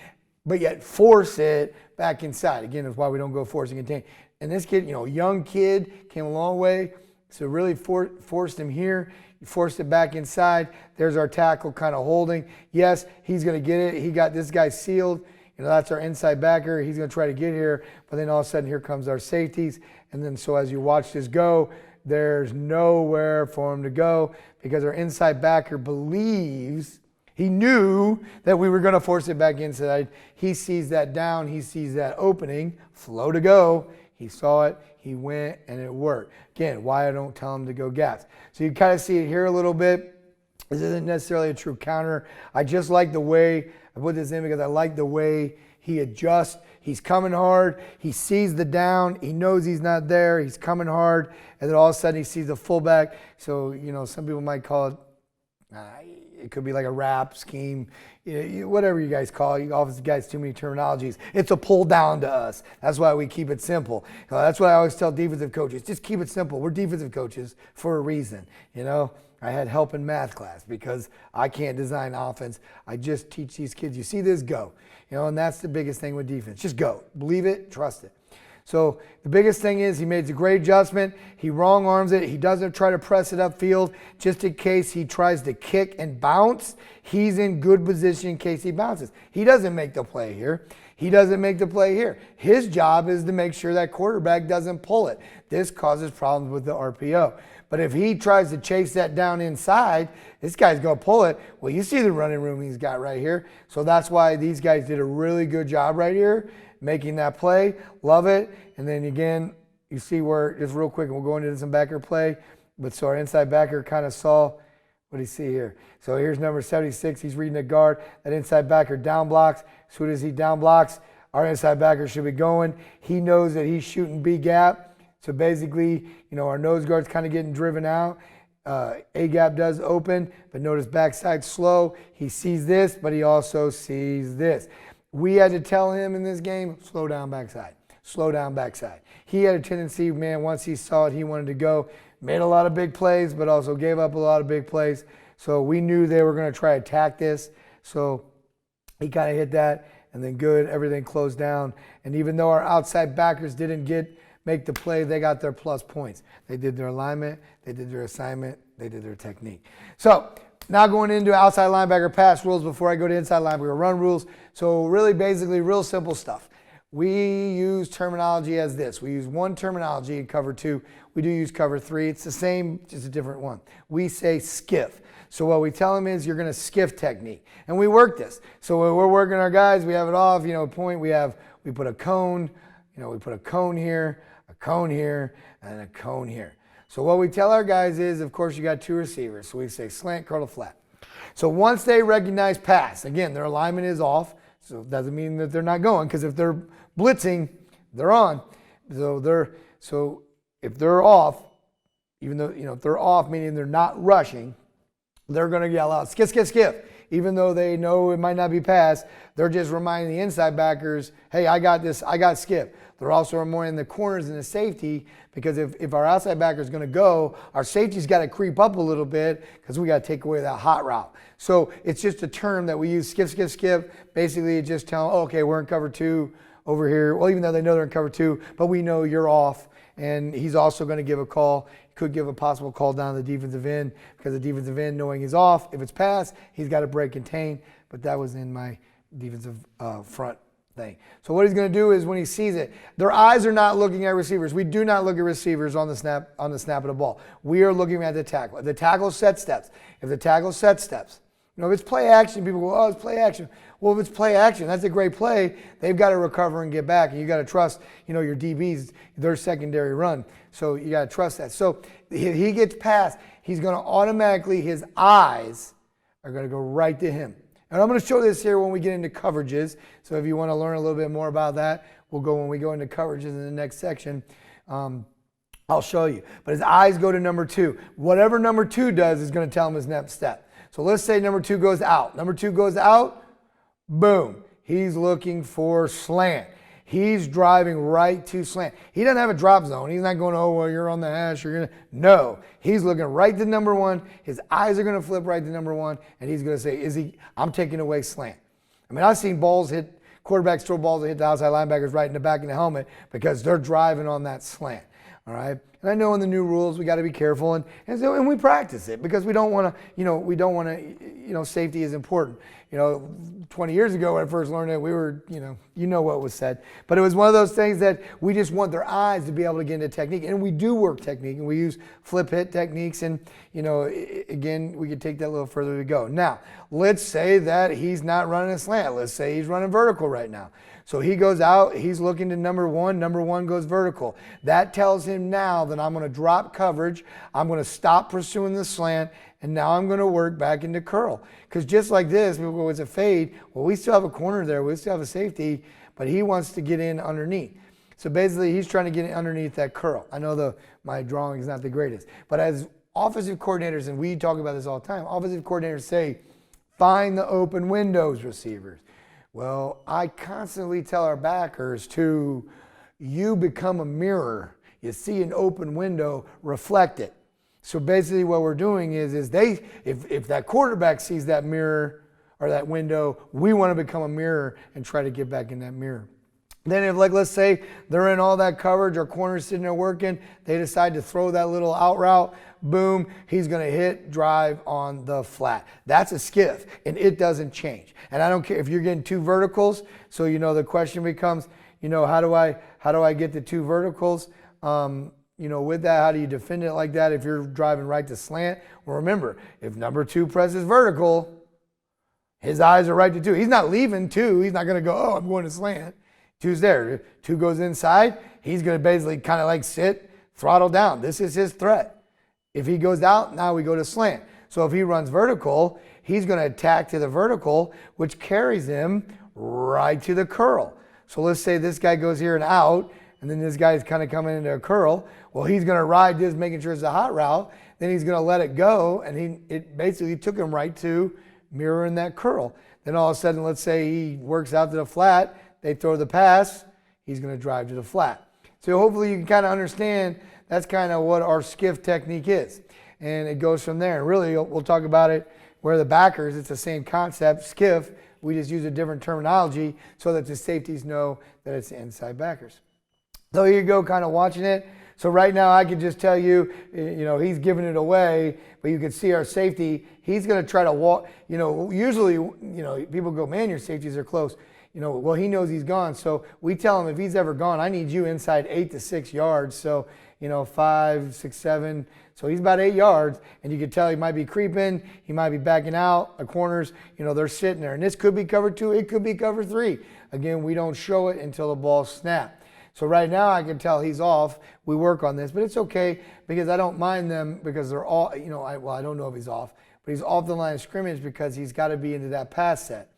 Speaker 2: but yet force it back inside. Again, that's why we don't go force and contain. And this kid, young kid, came a long way. So really forced him here. He forced it back inside. There's our tackle kind of holding. Yes, he's going to get it. He got this guy sealed. That's our inside backer. He's going to try to get here. But then all of a sudden, here comes our safeties. And then so as you watch this go, there's nowhere for him to go because our inside backer believes he knew that we were going to force it back inside. He sees that down. He sees that opening. Flow to go. He saw it. He went, and it worked. Again, why I don't tell him to go gas. So you kind of see it here a little bit. This isn't necessarily a true counter. I just like the way I put this in because I like the way he adjusts. He's coming hard. He sees the down. He knows he's not there. He's coming hard. And then all of a sudden he sees the fullback. So, some people might call it, It could be like a wrap scheme, whatever you guys call it. You obviously guys too many terminologies. It's a pull down to us. That's why we keep it simple. That's what I always tell defensive coaches. Just keep it simple. We're defensive coaches for a reason. I had help in math class because I can't design offense. I just teach these kids, you see this, go. And that's the biggest thing with defense. Just go. Believe it, trust it. So the biggest thing is he made a great adjustment. He wrong arms it. He doesn't try to press it upfield just in case he tries to kick and bounce. He's in good position in case he bounces. He doesn't make the play here. He doesn't make the play here. His job is to make sure that quarterback doesn't pull it. This causes problems with the RPO. But if he tries to chase that down inside, this guy's going to pull it. Well, you see the running room he's got right here. So that's why these guys did a really good job right here, making that play. Love it. And then again, you see where, just real quick, and we'll go into some backer play. But so our inside backer kind of saw, what do you see here? So here's number 76. He's reading the guard. That inside backer down blocks. As soon as he down blocks, our inside backer should be going. He knows that he's shooting B gap. So basically, our nose guard's kind of getting driven out. A gap does open, but notice backside slow. He sees this, but he also sees this. We had to tell him in this game, slow down backside. Slow down backside. He had a tendency, once he saw it, he wanted to go. Made a lot of big plays, but also gave up a lot of big plays. So we knew they were going to try to attack this. So he kind of hit that, and then good, everything closed down. And even though our outside backers didn't make the play, they got their plus points. They did their alignment, they did their assignment, they did their technique. So now going into outside linebacker pass rules before I go to inside linebacker run rules. So really basically real simple stuff. We use terminology as this. We use one terminology in cover 2. We do use cover 3. It's the same, just a different one. We say skiff. So what we tell them is you're going to skiff technique. And we work this. So when we're working our guys, we have it off, point, we put a cone, we put a cone here, a cone here, and a cone here. So what we tell our guys is, of course, you got 2 receivers. So we say slant, curl, flat. So once they recognize pass, again, their alignment is off. So it doesn't mean that they're not going, because if they're blitzing, they're on. So if they're off, even though, if they're off, meaning they're not rushing, they're going to yell out, skip, skip, skip. Even though they know it might not be pass, they're just reminding the inside backers, hey, I got this, I got skip. They're also reminding the corners and the safety, because if our outside backer is going to go, our safety's got to creep up a little bit because we got to take away that hot route. So it's just a term that we use, skip, skip, skip. Basically, it just tell them, okay, we're in cover 2 over here. Well, even though they know they're in cover 2, but we know you're off. And he's also going to give a call. He could give a possible call down to the defensive end, because the defensive end, knowing he's off, if it's pass, he's got to break contain. But that was in my defensive front thing. So what he's going to do is when he sees it, their eyes are not looking at receivers. We do not look at receivers on the snap of the ball. We are looking at the tackle. If the tackle set steps, if it's play action, people go, oh, it's play action. Well, if it's play action, that's a great play. They've got to recover and get back, and you got to trust, your DBs, their secondary run. So you got to trust that. So if he gets past, he's going to automatically, his eyes are going to go right to him. And I'm going to show this here when we get into coverages. So if you want to learn a little bit more about that, when we go into coverages in the next section. I'll show you. But his eyes go to number 2. Whatever number 2 does is going to tell him his next step. So let's say number 2 goes out. Number 2 goes out. Boom. He's looking for slant. He's driving right to slant. He doesn't have a drop zone. He's not going, oh, well, you're on the hash. No. He's looking right to number 1. His eyes are going to flip right to number 1, and he's going to say, I'm taking away slant. I mean, I've seen quarterbacks throw balls that hit the outside linebackers right in the back of the helmet because they're driving on that slant. All right. And I know in the new rules we got to be careful, and we practice it because we don't want to, safety is important. 20 years ago when I first learned it, we were, what was said. But it was one of those things that we just want their eyes to be able to get into technique. And we do work technique, and we use flip hit techniques. And, again, we could take that a little further to go. Now, let's say that he's not running a slant. Let's say he's running vertical right now. So he goes out, he's looking to number 1. Number 1 goes vertical. That tells him now that I'm going to drop coverage. I'm going to stop pursuing the slant. And now I'm going to work back into curl. Because just like this, people go, it's a fade. Well, we still have a corner there. We still have a safety. But he wants to get in underneath. So basically, he's trying to get in underneath that curl. I know my drawing is not the greatest. But as offensive coordinators, and we talk about this all the time, offensive coordinators say, Find the open windows, receivers. Well, I constantly tell our backers to, you become a mirror. You see an open window, reflect it. So basically what we're doing is if that quarterback sees that mirror or that window, we want to become a mirror and try to get back in that mirror. Then if, like, let's say they're in all that coverage, our corner's sitting there working, they decide to throw that little out route, boom, he's going to hit drive on the flat. That's a skiff, and it doesn't change. And I don't care if you're getting two verticals. So, the question becomes, how do I get the two verticals? With that, how do you defend it like that if you're driving right to slant? Well, remember, if number 2 presses vertical, his eyes are right to 2. He's not leaving 2. He's not going to go, oh, I'm going to slant. 2's there. 2 goes inside. He's going to basically kind of like sit, throttle down. This is his threat. If he goes out, now we go to slant. So if he runs vertical, he's going to attack to the vertical, which carries him right to the curl. So let's say this guy goes here and out, and then this guy is kind of coming into a curl. Well, he's going to ride this, making sure it's a hot route. Then he's going to let it go, and it basically took him right to mirroring that curl. Then all of a sudden, let's say he works out to the flat. They throw the pass, he's going to drive to the flat. So hopefully you can kind of understand that's kind of what our skiff technique is. And it goes from there. And really, we'll talk about it where the backers, it's the same concept, skiff. We just use a different terminology so that the safeties know that it's the inside backers. So here you go, kind of watching it. So right now I can just tell you, he's giving it away, but you can see our safety. He's going to try to walk. Usually, people go, man, your safeties are close. Well, he knows he's gone. So we tell him if he's ever gone, I need you inside 8 to 6 yards. So, 5, 6, 7. So he's about 8 yards. And you can tell he might be creeping. He might be backing out. The corners, they're sitting there. And this could be cover 2. It could be cover 3. Again, we don't show it until the ball's snapped. So right now I can tell he's off. We work on this. But it's okay because I don't mind them because they're all, I don't know if he's off. But he's off the line of scrimmage because he's got to be into that pass set.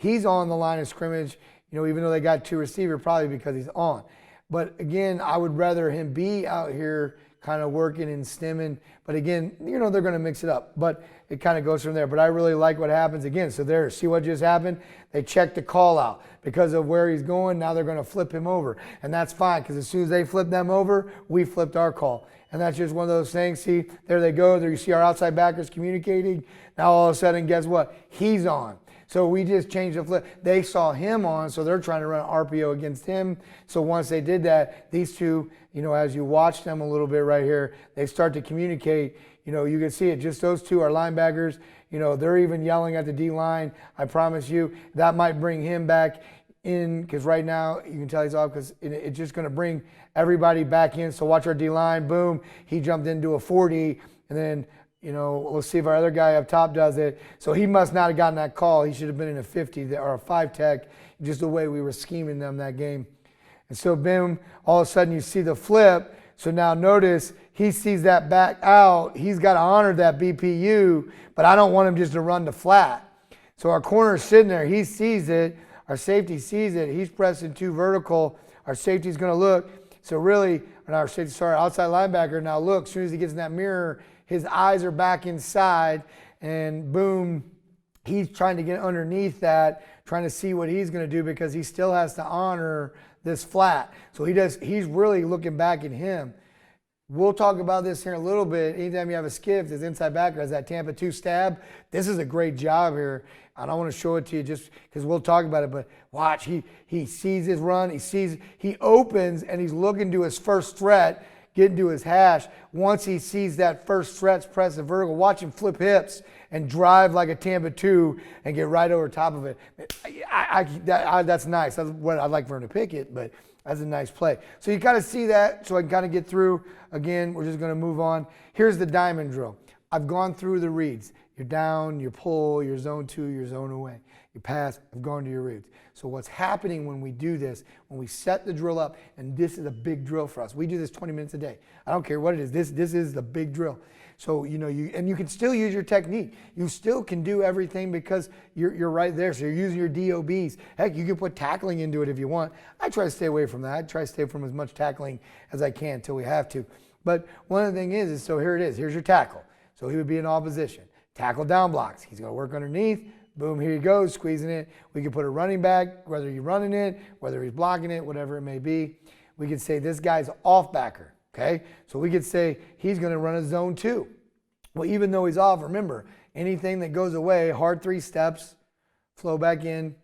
Speaker 2: He's on the line of scrimmage, even though they got 2 receivers, probably because he's on. But again, I would rather him be out here kind of working and stimming. But again, they're going to mix it up. But it kind of goes from there. But I really like what happens again. So there, see what just happened? They checked the call out. Because of where he's going, now they're going to flip him over. And that's fine, because as soon as they flip them over, we flipped our call. And that's just one of those things. See, there they go. There you see our outside backers communicating. Now all of a sudden, guess what? He's on. So we just changed the flip. They saw him on, so they're trying to run an RPO against him. So once they did that, these two, as you watch them a little bit right here, they start to communicate. You can see it. Just those two are linebackers. They're even yelling at the D-line. I promise you, that might bring him back in, because right now you can tell he's off because it's just going to bring everybody back in. So watch our D-line. Boom. He jumped into a 40, and then we'll see if our other guy up top does it. So he must not have gotten that call. He should have been in a 50 or a 5 tech, just the way we were scheming them that game. And so boom, all of a sudden you see the flip. So now notice he sees that back out. He's got to honor that BPU, but I don't want him just to run the flat. So our corner's sitting there. He sees it. Our safety sees it. He's pressing 2 vertical. Our safety's going to look. So really, outside linebacker now look, as soon as he gets in that mirror, his eyes are back inside, and boom, he's trying to get underneath that, trying to see what he's going to do because he still has to honor this flat. So he's really looking back at him. We'll talk about this here in a little bit. Anytime you have a skiff, this inside backer has that Tampa 2 stab. This is a great job here. I don't want to show it to you just because we'll talk about it, but watch, he sees his run, he opens, and he's looking to his first threat, getting to his hash. Once he sees that first threat, press the vertical, watch him flip hips and drive like a Tampa 2 and get right over top of it. That's nice. That's what I'd like for him to pick it, but that's a nice play. So you kind of see that, so I can kind of get through. Again, we're just going to move on. Here's the diamond drill. I've gone through the reads. You're down, your pull, your zone 2, your zone away. You pass, I've gone to your reads. So what's happening when we do this, when we set the drill up, and this is a big drill for us. We do this 20 minutes a day. I don't care what it is. This is the big drill. So, and you can still use your technique. You still can do everything because you're right there. So you're using your DOBs. Heck, you can put tackling into it if you want. I try to stay away from that. I try to stay from as much tackling as I can until we have to. But one of the things is so here it is. Here's your tackle. So he would be in opposition. Tackle down blocks. He's going to work underneath. Boom, here he goes, squeezing it. We can put a running back, whether you're running it, whether he's blocking it, whatever it may be. We could say this guy's off backer, okay? So we could say he's going to run a zone 2. Well, even though he's off, remember, anything that goes away, hard 3 steps, flow back in,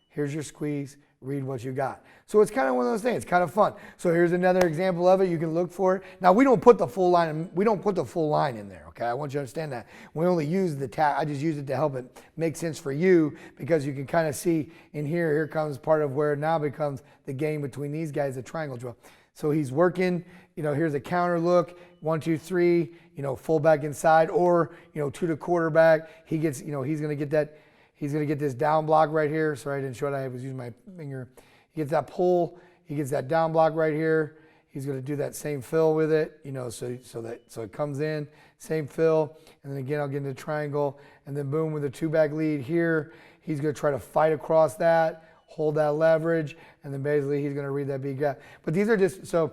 Speaker 2: here's your squeeze, read what you got. So it's kind of one of those things. It's kind of fun. So here's another example of it. You can look for it. Now we don't put the full line. We don't put the full line in there. Okay, I want you to understand that. We only use the tag. I just use it to help it make sense for you, because you can kind of see in here. Here comes part of where it now becomes the game between these guys, the triangle drill. So he's working. Here's a counter look. 1, 2, 3. Full back inside, or 2 to quarterback. He gets. He's going to get that. He's going to get this down block right here. Sorry, I didn't show it. I was using my finger. He gets that pull. He gets that down block right here. He's going to do that same fill with it, so it comes in, same fill. And then again, I'll get into triangle. And then boom, with a 2-back lead here, he's going to try to fight across that, hold that leverage, and then basically he's going to read that big gap. But these are just, so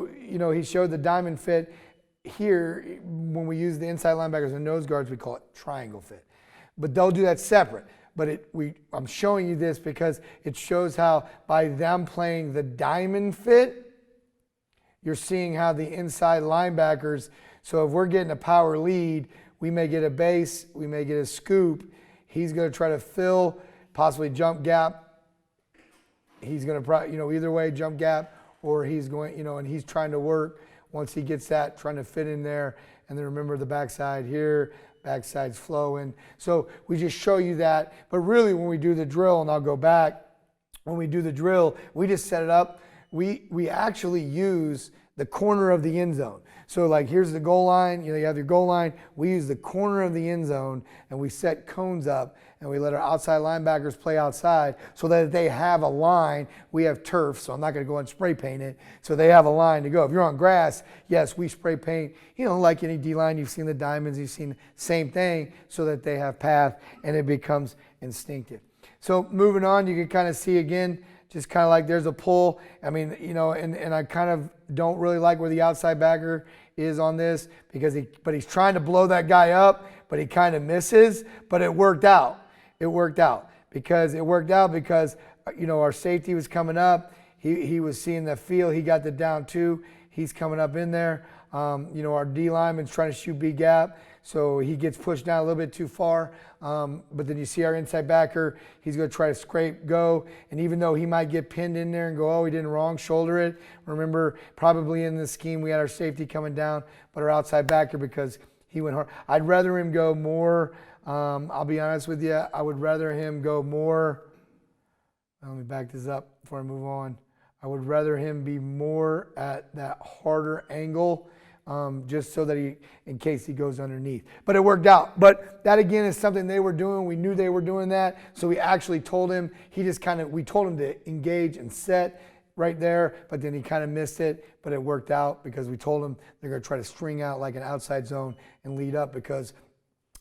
Speaker 2: he showed the diamond fit. Here, when we use the inside linebackers and nose guards, we call it triangle fit. But they'll do that separate. But I'm showing you this because it shows how by them playing the diamond fit, you're seeing how the inside linebackers, so if we're getting a power lead, we may get a base, we may get a scoop. He's going to try to fill, possibly jump gap. He's going to, either way, jump gap, or he's going, and he's trying to work once he gets that, trying to fit in there. And then remember the backside here. Backside's flowing. So we just show you that. But really when we do the drill, and I'll go back, when we do the drill, we just set it up. We actually use the corner of the end zone. So like here's the goal line, you have your goal line. We use the corner of the end zone, and we set cones up, and we let our outside linebackers play outside so that they have a line. We have turf, so I'm not going to go and spray paint it. So they have a line to go. If you're on grass, yes, we spray paint, like any D-line, you've seen the diamonds, you've seen the same thing, so that they have path and it becomes instinctive. So moving on, you can kind of see again, just kind of like there's a pull. I mean, and I kind of don't really like where the outside backer is on this, because he's trying to blow that guy up, but he kind of misses. But it worked out. It worked out because our safety was coming up. He was seeing the field. He got the down 2. He's coming up in there. Our D lineman's trying to shoot B gap, so he gets pushed down a little bit too far. But then you see our inside backer, he's going to try to scrape, go. And even though he might get pinned in there and go, oh, he didn't wrong shoulder it. Remember, probably in the scheme, we had our safety coming down, but our outside backer, because he went hard. I'd rather him go more. I'll be honest with you. I would rather him go more. Let me back this up before I move on. I would rather him be more at that harder angle, just so that in case he goes underneath. But it worked out. But that again is something they were doing. We knew they were doing that. So we actually told him, we told him to engage and set right there, but then he kind of missed it. But it worked out because we told him they're going to try to string out like an outside zone and lead up, because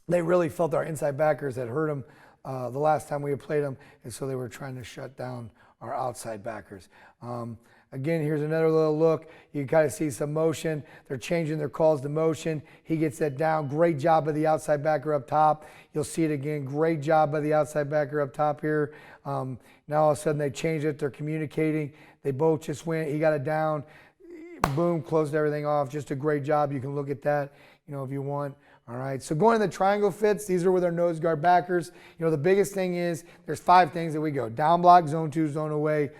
Speaker 2: they really felt our inside backers had hurt them the last time we had played them. And so they were trying to shut down our outside backers. Again, here's another little look. You kind of see some motion. They're changing their calls to motion. He gets that down. Great job by the outside backer up top. You'll see it again. Great job by the outside backer up top here. Now all of a sudden they changed it. They're communicating. They both just went. He got it down. Boom, closed everything off. Just a great job. You can look at that, if you want. All right, so going to the triangle fits, these are with our nose guard backers. The biggest thing is there's 5 things that we go. Down block, zone 2, zone away,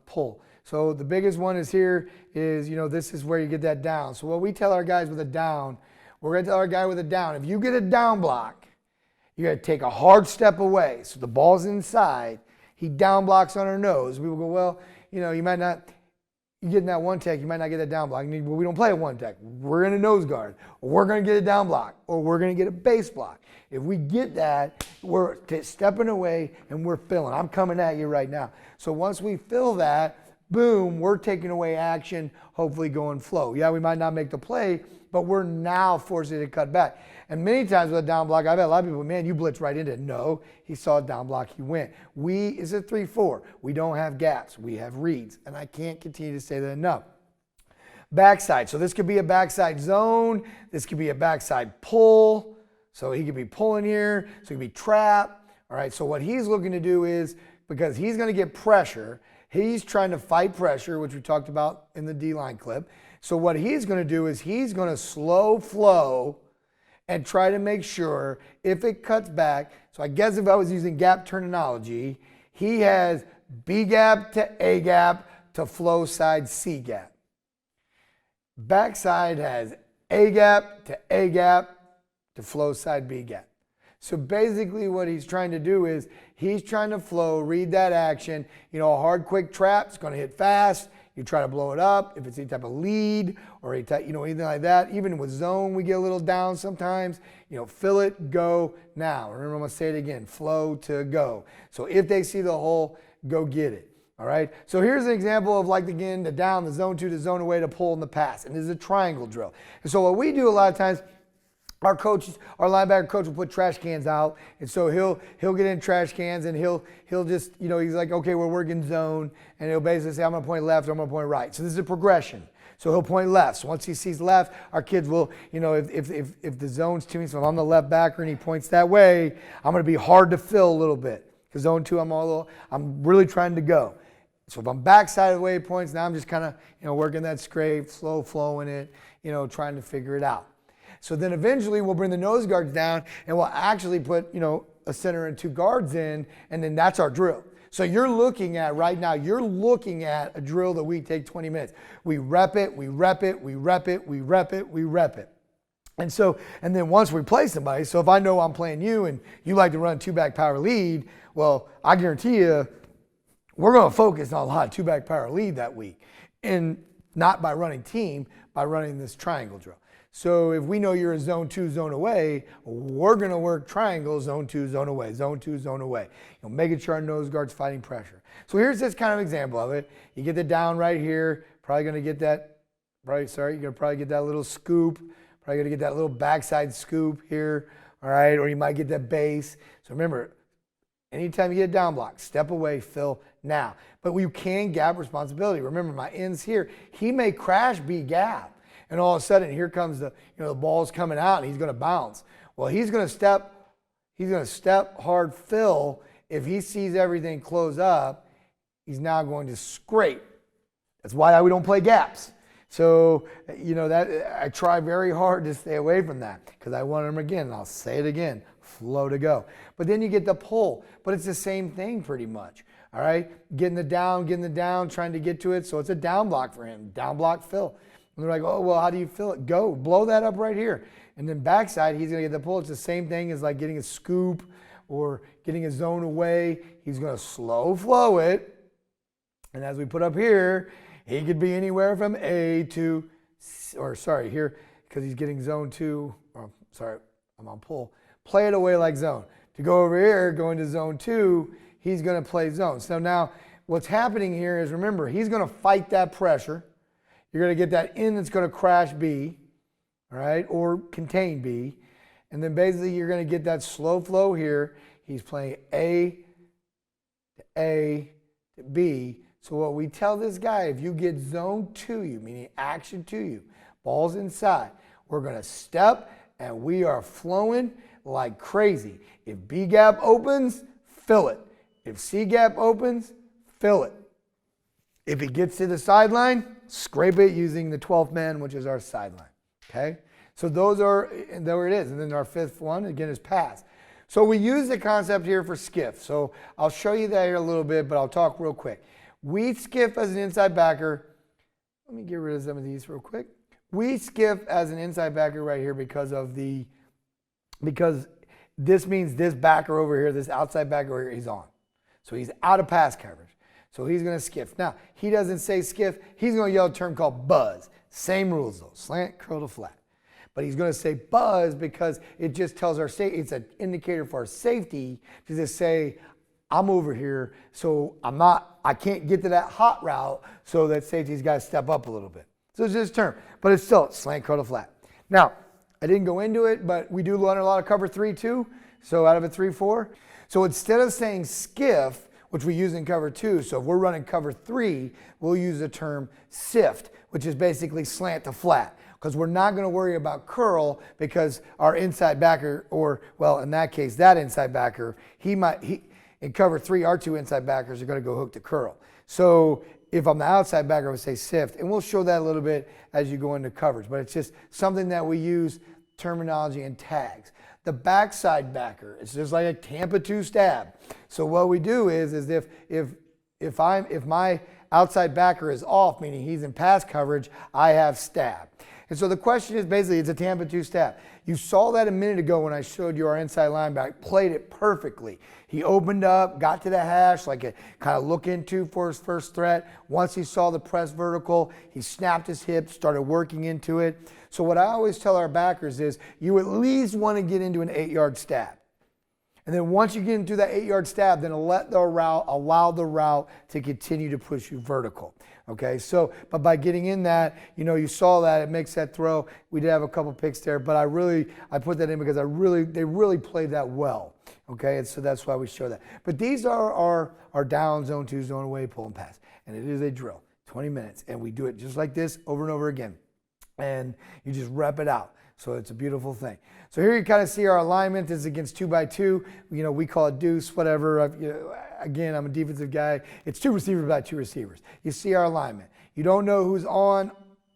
Speaker 2: pull. So the biggest one is here is, this is where you get that down. So what we tell our guys with a down, we're going to tell our guy with a down, if you get a down block, you got to take a hard step away. So the ball's inside. He down blocks on our nose. We will go, well, you might not, you get in that one tech, you might not get that down block. Well, we don't play a one tech. We're in a nose guard. Or we're going to get a down block. Or we're going to get a base block. If we get that, we're stepping away and we're filling. I'm coming at you right now. So once we fill that, boom, we're taking away action, hopefully going flow. Yeah, we might not make the play, but we're now forcing it to cut back. And many times with a down block, I've had a lot of people, man, you blitz right into it. No, he saw a down block, he went. It's a 3-4. We don't have gaps, we have reads. And I can't continue to say that enough. Backside, so this could be a backside zone. This could be a backside pull. So he could be pulling here, so he could be trap. All right, so what he's looking to do is, because he's going to get pressure, he's trying to fight pressure, which we talked about in the D-line clip. So what he's going to do is he's going to slow flow and try to make sure if it cuts back. So I guess if I was using gap terminology, he has B gap to A gap to flow side C gap. Backside has A gap to flow side B gap. So basically what he's trying to do is he's trying to flow, read that action. You know, a hard, quick trap is going to hit fast. You try to blow it up. If it's any type of lead or anything like that. Even with zone, we get a little down sometimes. You know, fill it, go now. Remember, I'm going to say it again. Flow to go. So if they see the hole, go get it. All right. So here's an example of, like, again, the down, the zone two, the zone away, to pull in the pass. And this is a triangle drill. And so what we do a lot of times, our linebacker coach will put trash cans out, and so he'll get in trash cans, and he'll just, you know, he's like, okay, we're working zone, and he'll basically say, I'm going to point left, or I'm going to point right. So this is a progression. So he'll point left. So once he sees left, our kids will, you know, if the zone's to me, so if I'm the left backer and he points that way, I'm going to be hard to fill a little bit, because zone two, I'm really trying to go. So if I'm backside of the way he points, now I'm just kind of, you know, working that scrape, slow flowing it, you know, trying to figure it out. So then eventually we'll bring the nose guards down, and we'll actually put, you know, a center and two guards in, and then that's our drill. So you're looking at, right now, you're looking at a drill that we take 20 minutes. We rep it, we rep it, we rep it, we rep it, we rep it. And then once we play somebody, so if I know I'm playing you and you like to run two-back power lead, well, I guarantee you we're going to focus on a lot of two-back power lead that week. And not by running team, by running this triangle drill. So if we know you're a zone two, zone away, we're going to work triangle, zone two, zone away, zone two, zone away. You know, making sure our nose guard's fighting pressure. So here's this kind of example of it. You get the down right here, probably going to get that, you're going to probably get that little scoop, probably going to get that little backside scoop here, all right, or you might get that base. So remember, anytime you get a down block, step away, fill now. But you can gap responsibility. Remember, my end's here. He may crash B gap. And all of a sudden, here comes the ball's coming out, and he's going to bounce. Well, he's going to step hard fill. If he sees everything close up, he's now going to scrape. That's why we don't play gaps. So, you know, that I try very hard to stay away from that, because I want him, again, and I'll say it again, flow to go. But then you get the pull. But it's the same thing pretty much. All right? Getting the down, trying to get to it. So it's a down block for him. Down block fill. And they're like, oh, well, how do you fill it? Go, blow that up right here. And then backside, he's going to get the pull. It's the same thing as like getting a scoop or getting a zone away. He's going to slow flow it. And as we put up here, he could be anywhere from A to, here, because he's getting zone two, I'm on pull. Play it away like zone. To go over here, going to zone two, he's going to play zone. So now what's happening here is, remember, he's going to fight that pressure. You're going to get that in that's going to crash B, all right, or contain B. And then basically you're going to get that slow flow here. He's playing A to B. So what we tell this guy, if you get zone to you, meaning action to you, ball's inside, we're going to step and we are flowing like crazy. If B gap opens, fill it. If C gap opens, fill it. If it gets to the sideline, scrape it using the 12th man, which is our sideline. Okay? So there it is. And then our fifth one, again, is pass. So we use the concept here for skiff. So I'll show you that here a little bit, but I'll talk real quick. We skiff as an inside backer. Let me get rid of some of these real quick. We skiff as an inside backer right here because this means this backer over here, this outside backer over here, he's on. So he's out of pass coverage. So he's going to skiff. Now, he doesn't say skiff. He's going to yell a term called buzz. Same rules, though. Slant, curl to flat. But he's going to say buzz because it just tells our safety. It's an indicator for our safety to just say, I'm over here, so I can't get to that hot route, so that safety's got to step up a little bit. So it's just a term. But it's still slant, curl to flat. Now, I didn't go into it, but we do run a lot of cover 3 too. So out of a 3-4. So instead of saying skiff, which we use in cover 2. So if we're running cover 3, we'll use the term sift, which is basically slant to flat. because we're not going to worry about curl because our inside backer, or well, in that case, that inside backer, in cover 3, our 2 inside backers are going to go hook to curl. So if I'm the outside backer, I would say sift, and we'll show that a little bit as you go into coverage, but it's just something that we use terminology and tags. The backside backer, it's just like a Tampa 2 stab. So what we do is if my outside backer is off, meaning he's in pass coverage, I have stab. And so the question is basically, it's a Tampa 2 stab. You saw that a minute ago when I showed you our inside linebacker, played it perfectly. He opened up, got to the hash, like a kind of look into for his first threat. Once he saw the press vertical, he snapped his hips, started working into it. So what I always tell our backers is you at least want to get into an 8-yard stab. And then once you get into that 8-yard stab, then allow the route to continue to push you vertical. Okay, so, but by getting in that, you saw that, it makes that throw. We did have a couple picks there, but I put that in because they really played that well. Okay, and so that's why we show that. But these are our down, zone 2, zone away, pull and pass. And it is a drill, 20 minutes. And we do it just like this over and over again. And you just rep it out. So it's a beautiful thing. So here you kind of see our alignment. This is against 2x2. We call it deuce, whatever. Again, I'm a defensive guy. It's 2 receivers by 2 receivers. You see our alignment. You don't know who's on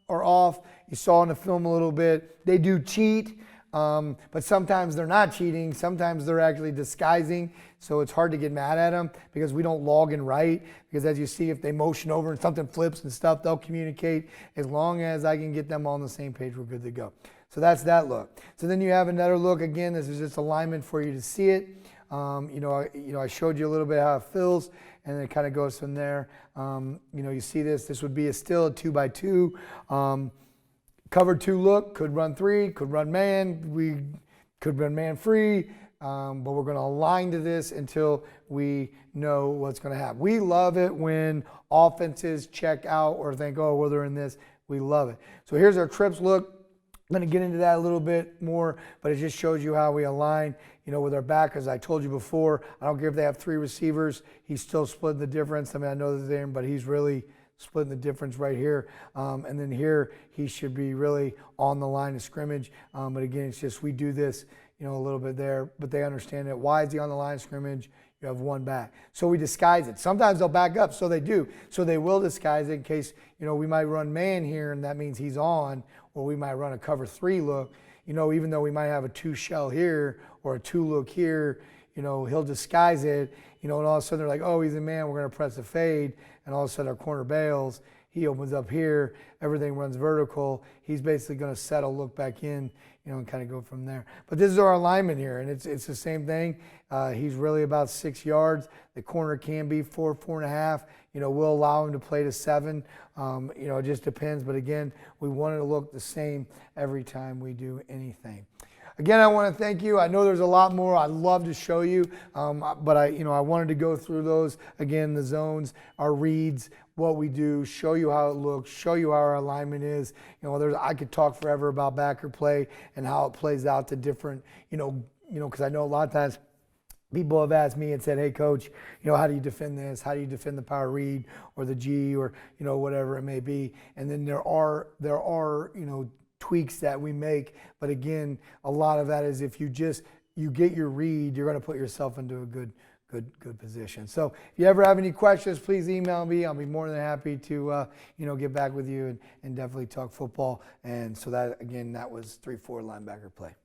Speaker 2: or off. You saw in the film a little bit. They do cheat, but sometimes they're not cheating. Sometimes they're actually disguising. So it's hard to get mad at them because we don't log in right. Because as you see, if they motion over and something flips and stuff, they'll communicate. As long as I can get them all on the same page, we're good to go. So that's that look. So then you have another look. Again, this is just alignment for you to see it. I showed you a little bit how it feels, and then it kind of goes from there. You see this. This would be still a 2x2. Cover 2 look. Could run 3. Could run man. We could run man free. But we're going to align to this until we know what's going to happen. We love it when offenses check out or think, oh, well, they're in this. We love it. So here's our trips look. I'm going to get into that a little bit more, but it just shows you how we align, with our back. As I told you before, I don't care if they have 3 receivers. He's still splitting the difference. I mean, I know they're there, but he's really splitting the difference right here. And then here, he should be really on the line of scrimmage. But again, it's just we do this, a little bit there, but they understand it. Why is he on the line of scrimmage? You have 1 back. So we disguise it. Sometimes they'll back up, so they do. So they will disguise it in case, we might run man here, and that means he's on, or we might run a cover 3 look. Even though we might have a 2 shell here or a 2 look here, he'll disguise it, and all of a sudden they're like, oh, he's a man, we're going to press a fade, and all of a sudden our corner bails. He opens up here, everything runs vertical. He's basically going to settle, look back in, and kind of go from there. But this is our alignment here, and it's the same thing. He's really about 6 yards. The corner can be 4, 4.5. We'll allow him to play to 7. It just depends. But again, we want it to look the same every time we do anything. Again, I want to thank you. I know there's a lot more I'd love to show you, but I wanted to go through those. Again, the zones, our reads, what we do, show you how it looks, show you how our alignment is. I could talk forever about backer play and how it plays out to different, because I know a lot of times people have asked me and said, hey, coach, how do you defend this? How do you defend the power read or the G or, whatever it may be? And then there are tweaks that we make. But again, a lot of that is if you get your read, you're going to put yourself into a good position. So if you ever have any questions, please email me. I'll be more than happy to, get back with you and definitely talk football. And so that, again, that was 3-4 linebacker play.